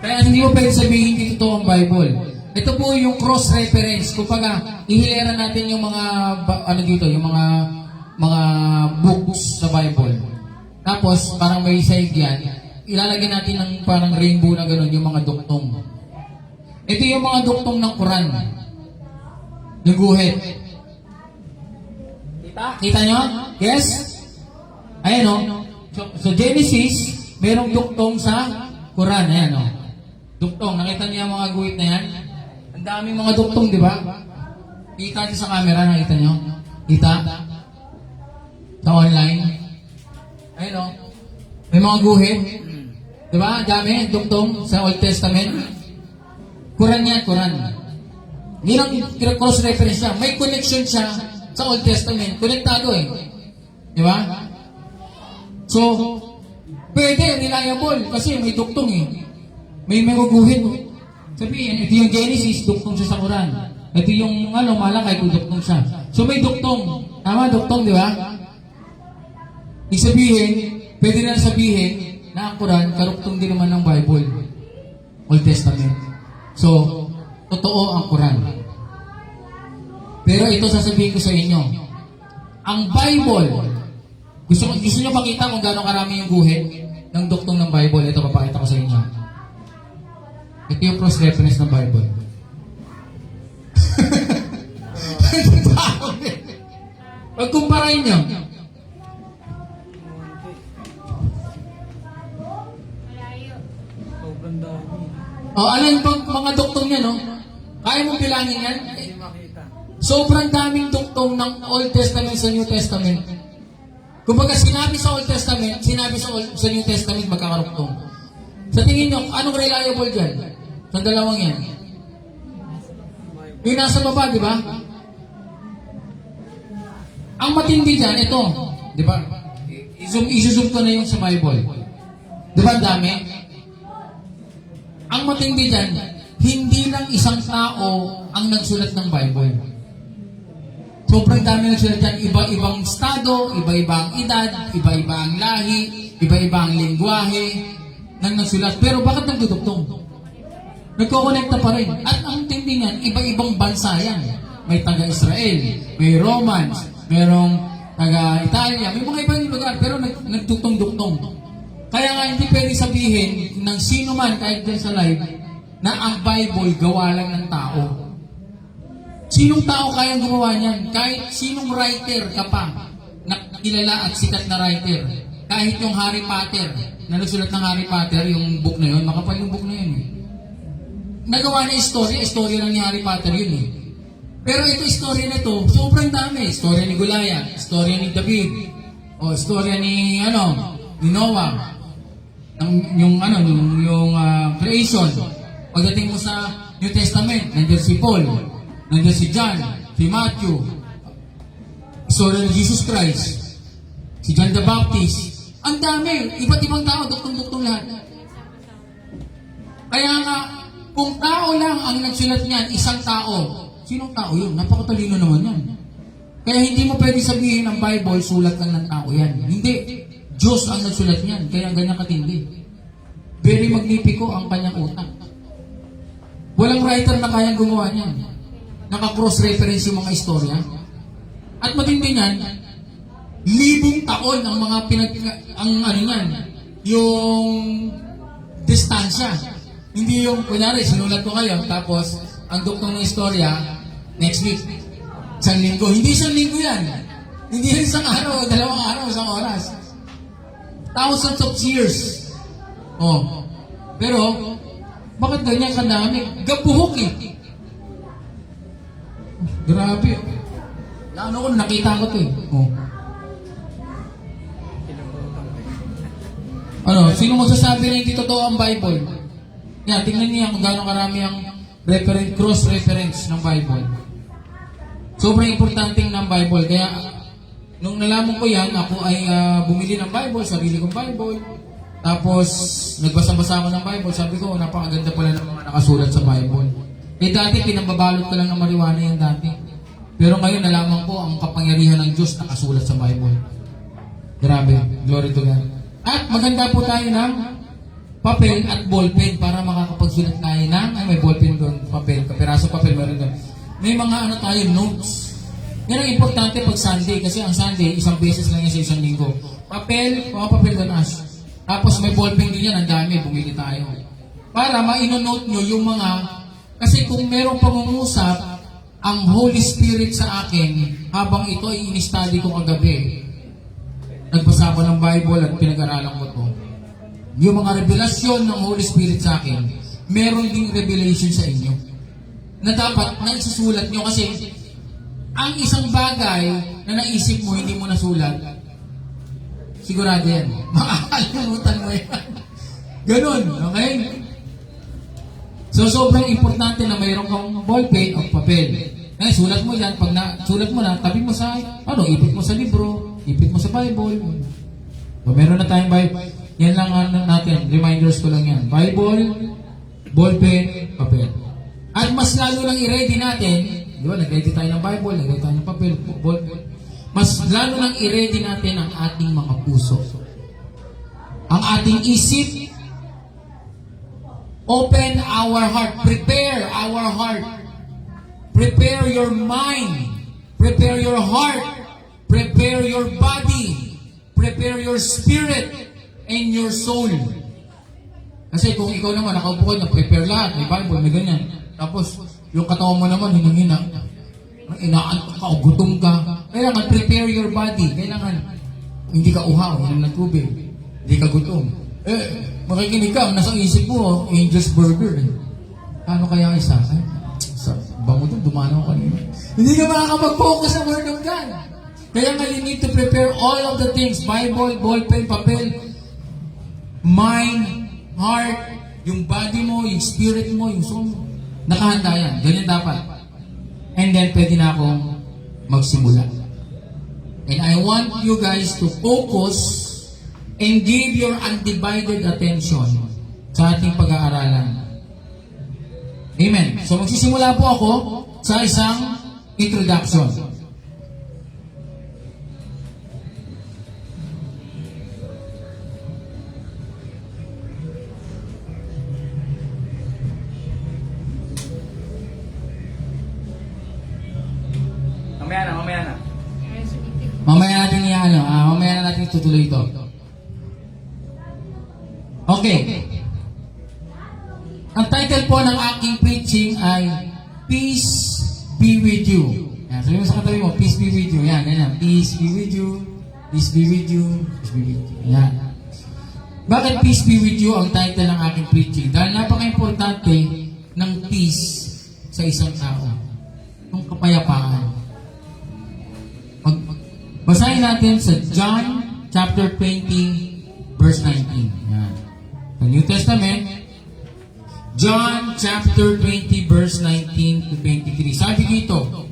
kaya hindi mo pwede sabihin hindi totoo ang Bible. Ito po yung cross-reference. Kumbaga, ihilera natin yung mga, yung mga books sa Bible. Tapos, parang may side yan. Ilalagay natin ng parang rainbow na gano'n, yung mga duktong. Ito yung mga duktong ng Quran. Yung guhit. Kita nyo? Yes? Ayan o. So Genesis, merong duktong sa Quran. Ayan o. Duktong. Nakita niyo yung mga guhit na yan? Ang daming mga duktong, di ba? Kita niyo sa camera, nakita niyo? Kita? Sa online? Ayan o. May mga guhit. Di ba? Dami, duktong sa Old Testament. Quran yan, Quran. Hindi lang cross-reference siya. May connection siya sa Old Testament. Konektado eh. Di ba? So, pwede, reliable. Kasi may duktong eh. May maguguhin. Sabihin, ito yung Genesis, duktong siya sa Quran. Ito yung Malakay, kung duktong siya. So may duktong. Tama, duktong, di ba? Ibig sabihin, pwede na sabihin na ang Quran, karuktong din naman ng Bible. Old Testament. So, totoo ang Quran. Pero ito sasabihin ko sa inyo. Ang Bible, gusto niyo makita kung gaano karami yung guhit ng duktong ng Bible. Ito, papakita ko sa inyo. Ito yung cross-reference ng Bible. Pagkumparain nyo. Ano yung mga duktong niya, no? Kaya mong bilangin yan? Sobrang daming duktong ng Old Testament sa New Testament. Kumbaga, sinabi sa Old Testament, sinabi sa New Testament magkakaruktong. Sa tingin nyo, anong reliable dyan? Sa dalawang yan. Yung nasa baba, di ba? Ang matindi dyan, ito. Di ba? I-zoom ko na yung sa Bible. Di ba, dami? Ang matindi dyan, hindi lang isang tao ang nagsulat ng Bible. Sobrang dami nagsulat dyan. Iba-ibang estado, iba-ibang edad, iba-ibang lahi, iba-ibang lingwahe nang nagsulat. Pero bakit nagduduktong? Nagko-connecta pa rin. At ang tindi niyan, iba-ibang bansa yan. May taga-Israel, may Romans, merong taga-Italia, may mga ibang lugar, pero nagduktong-duktong. Kaya nga hindi pwede sabihin ng sino man kahit dyan sa live na ang Bible gawa lang ng tao. Sinong tao kayang gumawa niyan? Kahit sinong writer ka pa na kilala at sikat na writer. Kahit yung Harry Potter, na nagsulat ng Harry Potter, yung book na yun, makapal yung book na yun eh. Nagawa na istorya lang ni Harry Potter yun eh. Pero ito istorya na ito, sobrang dami. Istorya ni Goliath, istorya ni David, o istorya ni Noah, yung creation. Pagdating mo sa New Testament, nandiyan si Paul, nandiyan si John, si Matthew, istorya ni Jesus Christ, si John the Baptist. Ang dami, iba't ibang tao, duktong-duktong lahat. Kaya nga, kung tao lang ang nagsulat niyan, isang tao, sinong tao yun? Napakatalino naman yan. Kaya hindi mo pwede sabihin ang Bible, sulat lang ng tao yan. Hindi. Diyos ang nagsulat niyan, kaya ganyan katindi. Very magnifico ang kanyang utak. Walang writer na kayang gumawa niyan. Naka-cross-reference yung mga istorya. At matindi niyan, libong taon ang mga yung distansya. Hindi yung, kunyari, sinulat ko kayo, tapos, ang duktong ng istorya, next week. Isang linggo. Hindi isang linggo yan. Hindi yan isang araw, dalawang araw, isang oras. Thousands of years. Oh. Pero, bakit ganyan kadami? Gabuhok eh. Grabe. Ano ko, nakita ko to eh. Oh. Ano, sino magsasabi na hindi totoo ang Bible? Yan, tingnan niya kung gaano karami ang cross-reference ng Bible. Sobrang importante ng Bible. Kaya, nung nalaman ko yan, ako ay bumili ng Bible, sarili kong Bible. Tapos, nagbasa-basa ako ng Bible. Sabi ko, napakaganda pala ng mga nakasulat sa Bible. Eh dati, pinambabalot ko lang ng marijuana yan dati. Pero ngayon, nalaman ko ang kapangyarihan ng Diyos nakasulat sa Bible. Grabe. Glory to God. At maganda po tayo ng papel at ballpen para makakapagsulat tayo ng, may ballpen doon, papel, kapiraso papel, meron doon. May mga tayo, notes. Yan ang importante pag Sunday, kasi ang Sunday, isang beses lang yan sa isang linggo. Papel, mga papel doon, tapos may ballpen din yan, ang dami, bumili tayo. Para ma-inonote nyo yung mga, kasi kung merong pangungusap, ang Holy Spirit sa akin, habang ito ay in-study ko kagabi, nagbasa ko ng Bible at pinag-aralan ko to. Yung mga revelasyon ng Holy Spirit sa akin, meron ding revelation sa inyo. Na dapat naisusulat nyo kasi ang isang bagay na naisip mo, hindi mo nasulat, sigurado yan. Makakalimutan mo yan. Ganun, okay? So, sobrang importante na mayroon kang ballpen o papel. Ngayon, sulat mo yan. Pag sulat mo na, tabi mo sa, ipit mo sa libro, ipit mo sa Bible. So, meron na tayong Bible. Yan lang natin. Reminders ko lang yan. Bible, ballpen, papel. At mas lalo lang i-ready natin, di ba, nag-ready tayo ng Bible, nag-ready tayo ng papel, ballpen. Mas lalo lang i-ready natin ang ating mga puso. Ang ating isip. Open our heart. Prepare our heart. Prepare your mind. Prepare your heart. Prepare your body. Prepare your spirit and your soul. Kasi kung ikaw naman, nakaupo ka, prepare lahat. May Bible, may ganyan. Tapos, yung katawan mo naman, hinang-hina. Inaantok ka o gutom ka. Kailangan prepare your body. Kailangan hindi ka uhaw, hinang ng tubig. Hindi ka gutom. Makikinig ka, nasa isip mo, Angel's Burger. Ano kaya isa? Sa bango doon, dumanaw ka nila. Hindi ka makakapag-focus sa Word of God. Kaya nga, you need to prepare all of the things. Bible, ballpen, papel, mind, heart, yung body mo, yung spirit mo, yung soul mo. Nakahanda yan. Ganyan dapat. And then, pwede na akong magsimula. And I want you guys to focus and give your undivided attention sa ating pag-aaralan. Amen. So, magsisimula po ako sa isang introduction. Mamaya na natin tutuloy ito. Okay. Ang title po ng aking preaching ay Peace Be With You. Yan, sabi mo sa katabi mo, Peace Be With You. Yan, ganyan. Peace be with you. Peace be with you. Peace be with you. Yan. Bakit Peace Be With You ang title ng aking preaching? Dahil napaka-importante ng peace sa isang tao. Yung kapayapaan. Basahin natin sa John chapter 20 verse 19. Yan. The New Testament, John chapter 20 verse 19 to 23. Sabi dito,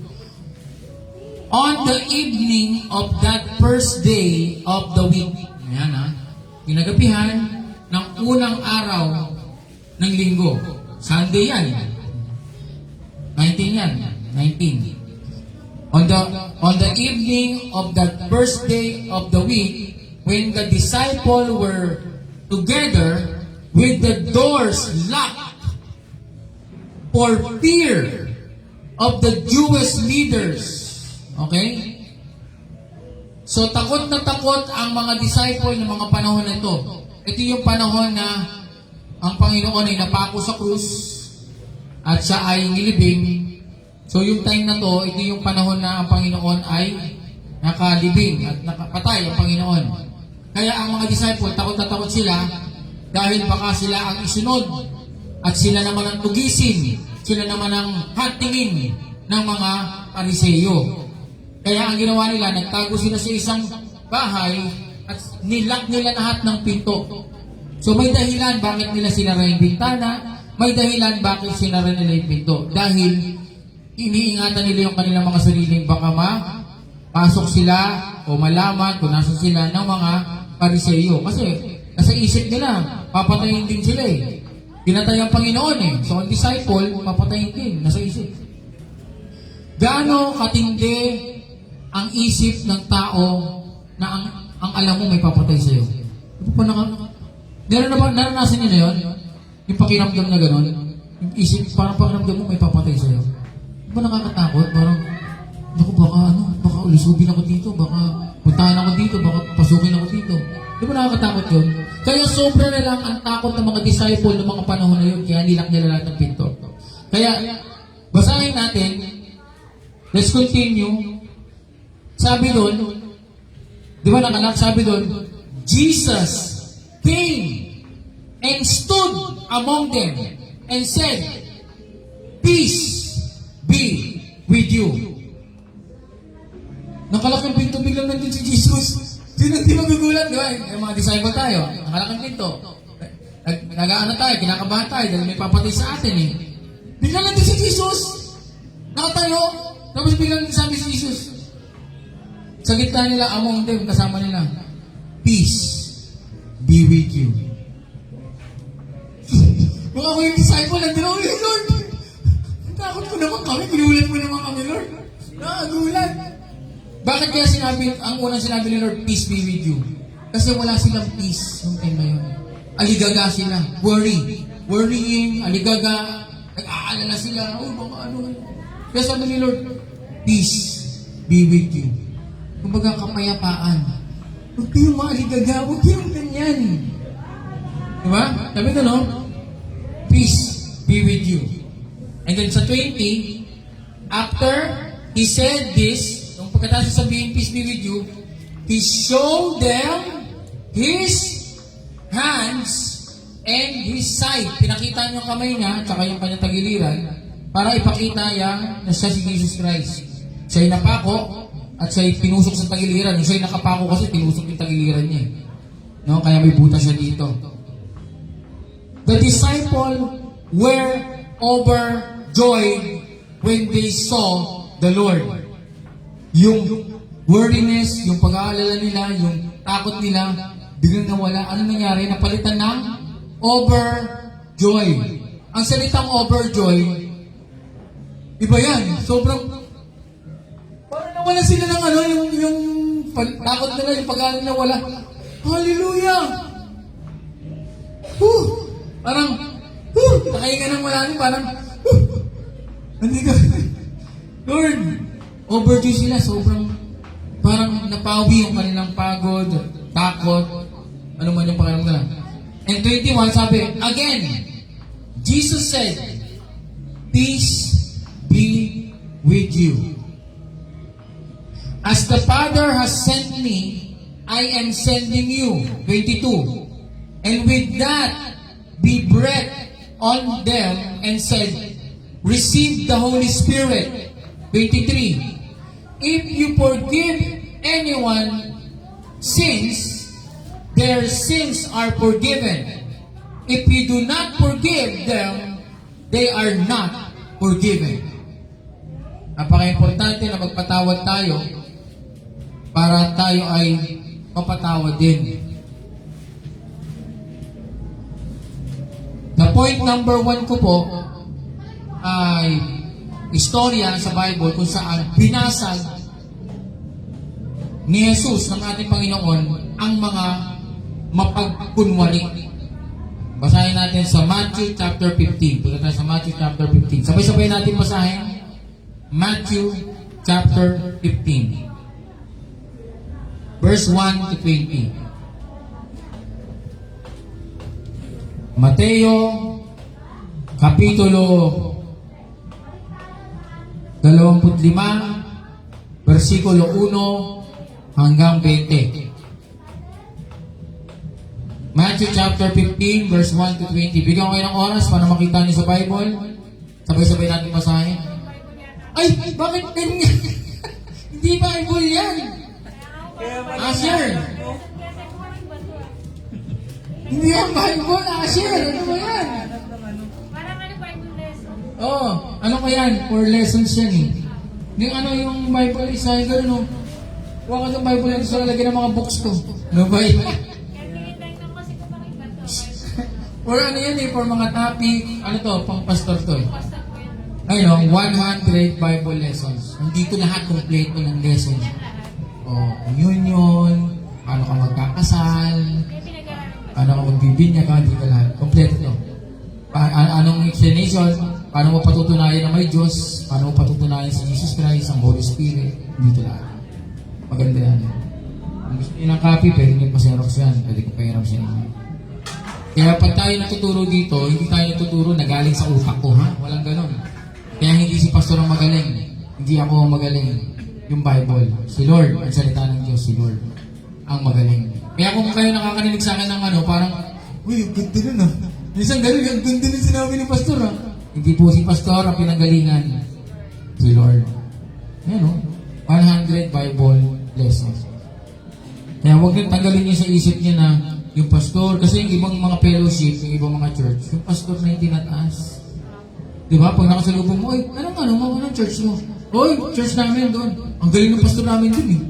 on the evening of that first day of the week, yan pinagabihan ng unang araw ng linggo. Sunday yan. 19 yan. 19. On the evening of that first day of the week, when the disciples were together with the doors locked for fear of the Jewish leaders. Okay? So, takot na takot ang mga disciple ng mga panahon na ito. Ito yung panahon na ang Panginoon ay napako sa krus at siya ay nilibing. So, yung time na to, ito yung panahon na ang Panginoon ay nakalibing at nakapatay ang Panginoon. Kaya ang mga disciple, takot na takot sila dahil baka sila ang isunod at sila naman ang tugisin, sila naman ang hatingin ng mga Pariseyo. Kaya ang ginawa nila, nagtago sila sa isang bahay at nilock nila lahat ng pinto. So may dahilan bakit nila sinara yung bintana, may dahilan bakit sinara nila yung pinto. Dahil iniingatan nila yung kanilang mga sariling baka pasok sila o malaman kung nasa sila ng mga Pariseyo. Kasi nasa isip nila, papatayin din sila eh. Pinatay ang Panginoon eh. So ang disciple, papatayin din, nasa isip. Gaano katindi ang isip ng tao na ang alam mo may papatay sa'yo? Naranasan niyo na yun? Yung pakiramdam na gano'n? Yung isip, parang pakiramdam mo may papatay sa'yo? Di ba nakakatakot? Parang, naku, baka ulusubin ako dito, baka puntahan ako dito, baka pasukin ako dito. Di ba nakakatakot yun? Kaya sobra na lang ang takot ng mga disciple ng mga panahon na yun, kaya nilak nila lahat ng pinto. Kaya, basahin natin, let's continue. Sabi doon, di ba nakalak? Sabi doon, Jesus came and stood among them and said, "Peace be with you." Nakalak ang pinto, biglang nandun si Jesus. Di magugulat, di ba? Yung mga disciple tayo, nakalak ang pinto. Nag-aano tayo, kinakabahan tayo dahil may papatay sa atin eh. Biglang nandun si Jesus. Nakatayo. Tapos biglang sabi si Jesus, sa gitna nila, among them, kasama nila, "Peace be with you." Kung ako yung disciple, nandun ako, Lord, takot ko naman kami, kinulat mo naman kami, Lord. Nakagulat. Bakit kaya ang unang sinabi ni Lord, "Peace be with you"? Kasi wala silang peace yung time na yun. Aligaga sila, worrying, aligaga, nag-aalala sila, baka ano. Kaya sabi ni Lord, "Peace be with you." Kumbaga kapayapaan. Huwag kayong maaligaga, huwag kayong ganyan. Diba? Sabi ko, no? Peace be with you. And then sa 20, after he said this, nung pagkatapos sabihin, "Peace be with you," he showed them his hands and his side. Pinakita niyo ang kamay niya, tsaka yung kanyang tagiliran, para ipakita niya na siya si Jesus Christ. Siya'y napako, at siya'y pinusok sa tagiliran. Yung siya'y nakapako kasi pinusok yung tagiliran niya. No? Kaya may butas siya dito. The disciples were overjoyed when they saw the Lord. Yung worriness, yung pag-aalala nila, yung takot nila, biglang nawala. Ano nangyari? Napalitan ng overjoy. Ang salitang overjoy, iba yan. Sobrang parang nawala sila ng yung takot nila, yung pag-aalala nila, wala. Hallelujah! Parang, nakahinga nang wala nyo, parang, hindi ka, Lord, overjoy sila, sobrang, parang napawi yung kanilang pagod, takot, ano man yung pakiramdam nila. And 21, sabi, again, Jesus said, "Peace be with you. As the Father has sent me, I am sending you." 22. And with that, he breathed on them and said, "Receive the Holy Spirit." 23. If you forgive anyone sins, their sins are forgiven. If you do not forgive them, they are not forgiven. Napaka-importante na magpatawad tayo para tayo ay mapatawad din. The point number 1 ko po ay istorya sa Bible kung saan binasag ni Jesus ng ating Panginoon ang mga mapagkunwari. Basahin natin sa Matthew chapter 15. Punta tayo sa Matthew chapter 15. Sabay-sabay natin basahin. Matthew chapter 15. Verse 1 to 20. Mateo kapitulo 25, versikulo 1 hanggang 20. Matthew chapter 15, verse 1 to 20. Bigyan ko kayo ng oras para makita niyo sa Bible. Sabay-sabay natin basahin. Ay, bakit ganyan? Hindi Bible yan. Asher. Hindi yan Bible, Asher. Ano ba yan? Parang ano Bible lesson? Oh, ano ba yan? 4 lessons yan eh. Yung ano yung Bible isa, gano'n no? Huwag ka ng Bible yan, gusto lalagyan ng mga books ko. Ano ba yan? Kaya tinitay ko kasi kung bakit ba ito? For ano yan eh, for mga topic, ano to, pang pastor to eh. Basta po yan. Ayun, 100 Bible lessons. Hindi ko lahat complete ng lessons. Oh, communion, paano ka magkakasal, Kaya pinag-aaral ko. paano ka magbibinyag, hindi ka lahat. Kompleto to. Anong explanation, paano mo patutunayan na may Diyos, paano mo patutunayan si Jesus Christ, ang Holy Spirit, dito lahat. Maganda yan. Kung gusto niyo ng copy, pwede niyo pa-xerox yan. Pwede ko pa-xerox yan. Kaya pag tayo natuturo dito, hindi tayo natuturo na galing sa utak ko, ha? Walang ganon. Kaya hindi si pastor ang magaling. Hindi ako ang magaling. Yung Bible. Si Lord, ang salita ng Diyos, si Lord ang magaling. Kaya kung kayo nakakanilig sa akin ng ano, parang, uy, ang ganda nun ah. Minsan ganun, ang ganda nun sinabi ni pastor ah. Hindi po si pastor ang pinanggalingan. Si Lord. Ayan o. 100 Bible lessons. Kaya huwag nang tanggalin niyo sa isip niyo na yung pastor, kasi yung ibang mga fellowship, yung ibang mga church, yung pastor na yung tinataas. Diba? Pag nakasalubong mo, oy, anong church mo? Oy, church namin doon. Ang galing ng pastor namin doon eh.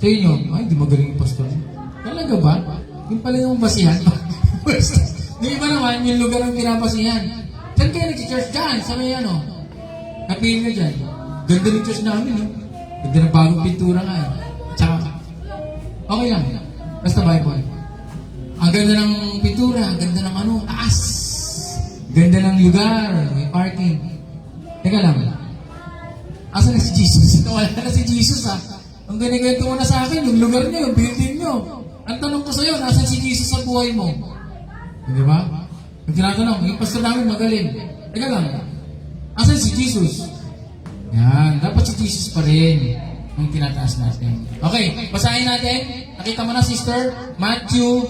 Sa inyo, ay, di magaling yung pastor. Talaga ba? Yung pala yung basihan. Yung iba naman, yung lugar ng pinapasihan. Saan kayo nag-church dyan? Sa may ano? Napili nyo dyan. Ganda ng church namin eh. Ganda ng bagong pintura nga eh. Tsaka, okay lang. Basta Bible. Ang ganda ng pintura, ang ganda ng ano, taas. Ganda ng lugar, may parking. Teka lang. Asa na si Jesus? Wala na si Jesus ah. Ang ganigento mo na sa akin, yung lugar niyo, yung building niyo. Ang tanong ko sa'yo, nasan si Jesus sa buhay mo? Di ba? Yung tinatanong, yung pastor namin magaling. Teka lang. Asan si Jesus? Yan, dapat si Jesus pa rin ang tinataas natin. Okay, basahin natin. Nakita mo na, sister? Matthew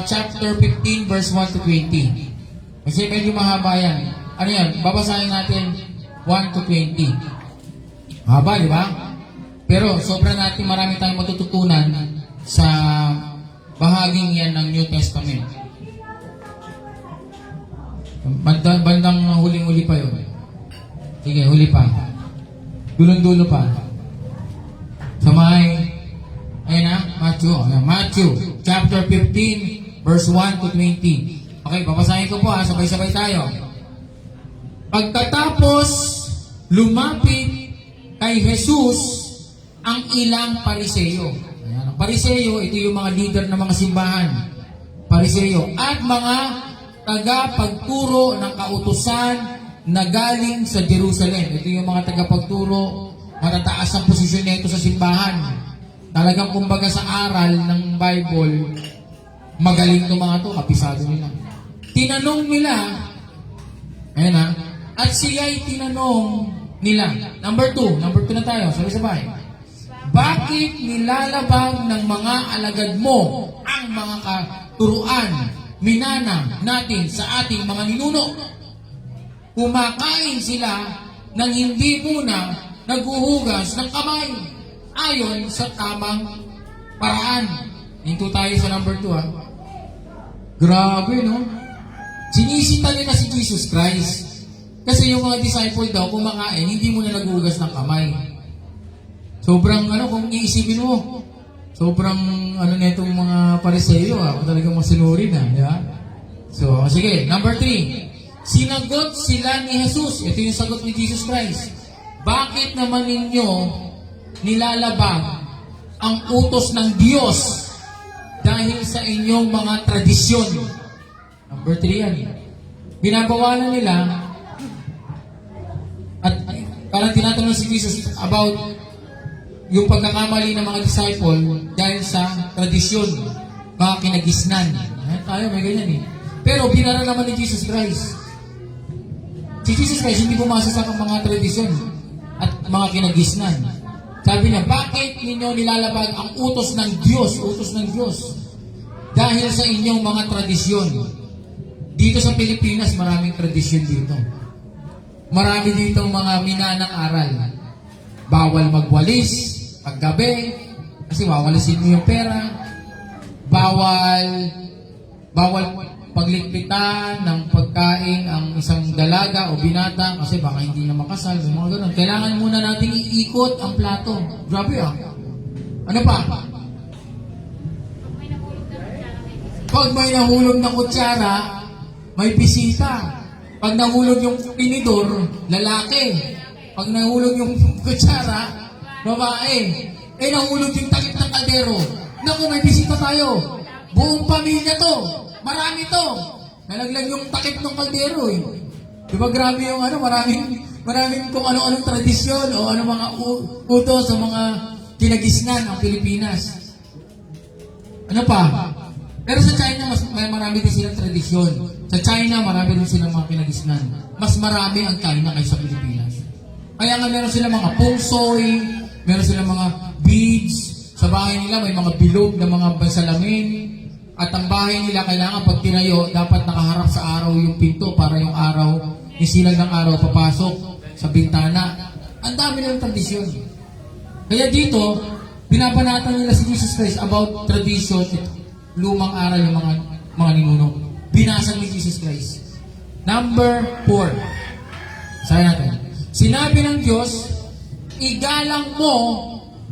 chapter 15, verse 1 to 20. Kasi medyo mahaba yan. Ano yan? Babasahin natin 1 to 20. Mahaba, di ba? Pero sobrang natin marami tayong matututunan sa bahaging yan ng New Testament. Bandang huling-huli pa yun. Sige, huli pa. Dulon-dulo pa. Sa may ayun na, Matthew chapter 15, verse 1 to 20. Okay, babasahin ko po ha, sabay-sabay tayo. Pagkatapos lumapit kay Jesus ang ilang Pariseo. Ayan, ang Pariseo, ito yung mga leader ng mga simbahan. Pariseo at mga tagapagturo ng kautusan na galing sa Jerusalem. Ito yung mga tagapagturo, matataas ang posisyon nito sa simbahan. Talagang kumbaga sa aral ng Bible, magaling itong mga to, kapisado nila. Tinanong nila, ayan ha, at siya'y tinanong nila. Number 2 na tayo, sabay-sabay. Bakit nilalabag ng mga alagad mo ang mga katuruan, minana natin sa ating mga ninuno? Kumakain sila nang hindi muna naghuhugas ng kamay ayon sa tamang paraan. Hinto tayo sa number 2 ha. Grabe no? Sinisita nila si Jesus Christ. Kasi yung mga disciple daw kumakain, hindi muna naghuhugas ng kamay. Sobrang kung iisipin mo, sobrang netong mga Pariseo kung talagang masinuri na, di ba? So, sige, number 3. Sinagot sila ni Jesus. Ito yung sagot ni Jesus Christ. Bakit naman ninyo nilalabag ang utos ng Diyos dahil sa inyong mga tradisyon. Number 3 yan. Binabawalan nila at parang tinatanong si Jesus about yung pagkakamali ng mga disciple dahil sa tradisyon, mga kinagisnan. Tayo may ganyan eh. Pero binara naman ni Jesus Christ. Si Jesus Christ hindi pumasa sa mga tradisyon at mga kinagisnan. Sabi niya, bakit ninyo nilalabag ang utos ng Diyos? Utos ng Diyos. Dahil sa inyong mga tradisyon. Dito sa Pilipinas, maraming tradisyon dito. Marami dito mga minanang aral. Bawal magwalis paggabi, kasi wawalisin mo yung pera. Bawal paglikpitan ng pagkain ang isang dalaga o binata kasi baka hindi na makasal, mga ganun. Kailangan muna natin iikot ang plato. Grabe ah. Ano pa? Pag may nahulog na kutsara, may bisita. Pag nahulog yung tinidor, lalaki. Pag nahulog yung kutsara, babae. Nahulog yung takip ng kaldero. Naku, may bisita tayo. Buong pamilya to. Marami to. Nalaglag yung takip ng kaldero eh. Diba grabe yung maraming kung ano-anong tradisyon o ano mga utos o mga kinagisnan ang Pilipinas. Ano pa? Pero sa China, may marami din silang tradisyon. Sa China, marami din silang mga kinagisnan. Mas marami ang China kaysa Pilipinas. Kaya nga meron silang mga pungsoy, meron silang mga beads. Sa bahay nila, may mga bilog na mga salamin. At ang bahay nila, kailangan pag tinayo, dapat nakaharap sa araw yung pinto para yung araw, yung silag ng araw, papasok sa bintana. Ang dami ng tradisyon. Kaya dito, pinapanatan nila si Jesus Christ about tradition, lumang aral yung mga ninuno. Binasag ni Jesus Christ. Number 4. Sabi natin. Sinabi ng Diyos, igalang mo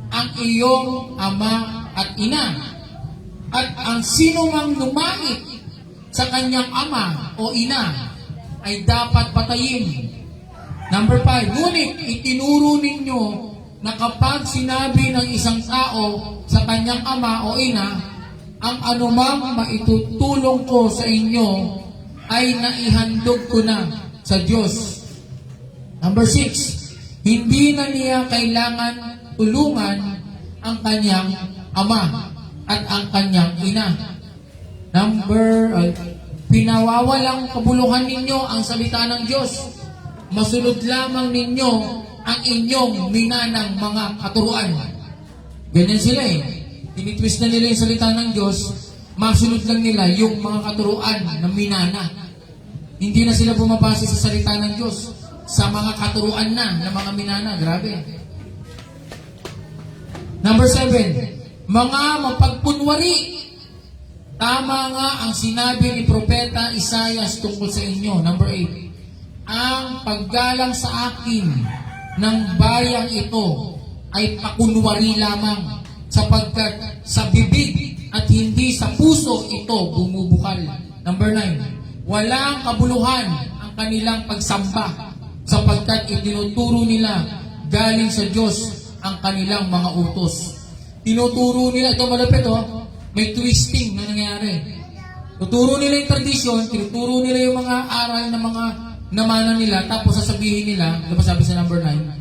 ang iyong ama at ina. At ang sino mang lumait sa kanyang ama o ina ay dapat patayin. Number 5. Ngunit itinuro ninyo na kapag sinabi ng isang tao sa kanyang ama o ina, ang anumang maitutulong ko sa inyo ay naihandog ko na sa Diyos. Number 6. Hindi na niya kailangan tulungan ang kanyang ama at ang kanyang ina. Pinawawalang kabuluhan ninyo ang salita ng Diyos. Masunod lamang ninyo ang inyong minanang mga katuruan. Ganyan sila eh. Tinitwist na nila yung salita ng Diyos, masunod lang nila yung mga katuruan ng minana. Hindi na sila bumabase sa salita ng Diyos, sa mga katuruan na ng mga minana. Grabe. Number 7. Mga mapagpunwari. Tama nga ang sinabi ni Propeta Isaias tungkol sa inyo. Number 8. Ang paggalang sa akin ng bayang ito ay pakunwari lamang, sapagkat sa bibig at hindi sa puso ito bumubukal. Number 9. Walang kabuluhan ang kanilang pagsamba, sapagkat itinuturo nila galing sa Diyos ang kanilang mga utos. Tinuturo nila, ito malapit may twisting na nangyari. Tuturo nila yung tradisyon, tinuturo nila yung mga aral ng mga namana nila, tapos sasabihin nila, diba sabi sa number 9,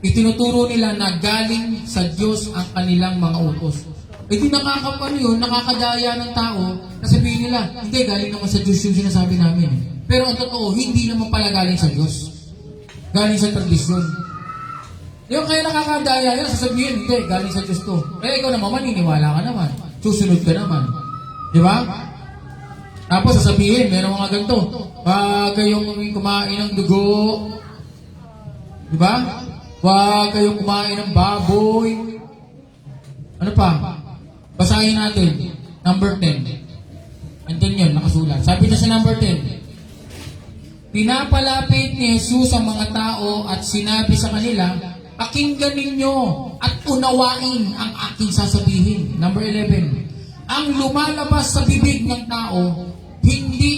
itinuturo nila na galing sa Diyos ang kanilang mga utos. Di nakakadaya ng tao, nasabihin nila, hindi, galing naman sa Diyos yung sinasabi namin. Pero ang totoo, hindi naman pala galing sa Diyos. Galing sa tradisyon. Yung kaya nakakadaya yan, sasabihin, hindi, galing sa Diyos to. Kaya ikaw naman, maniniwala ka naman. Susunod ka naman. Di ba? Tapos sasabihin, meron mga ganito, wag kayong kumain ng dugo. Di ba? Wag kayong kumain ng baboy. Ano pa? Basahin natin. Number 10. Andun yun, nakasulat. Sabi na sa number 10, pinapalapit ni Jesus ang mga tao at sinabi sa kanila, pakinggan ninyo at unawain ang aking sasabihin. Number 11. Ang lumalabas sa bibig ng tao, hindi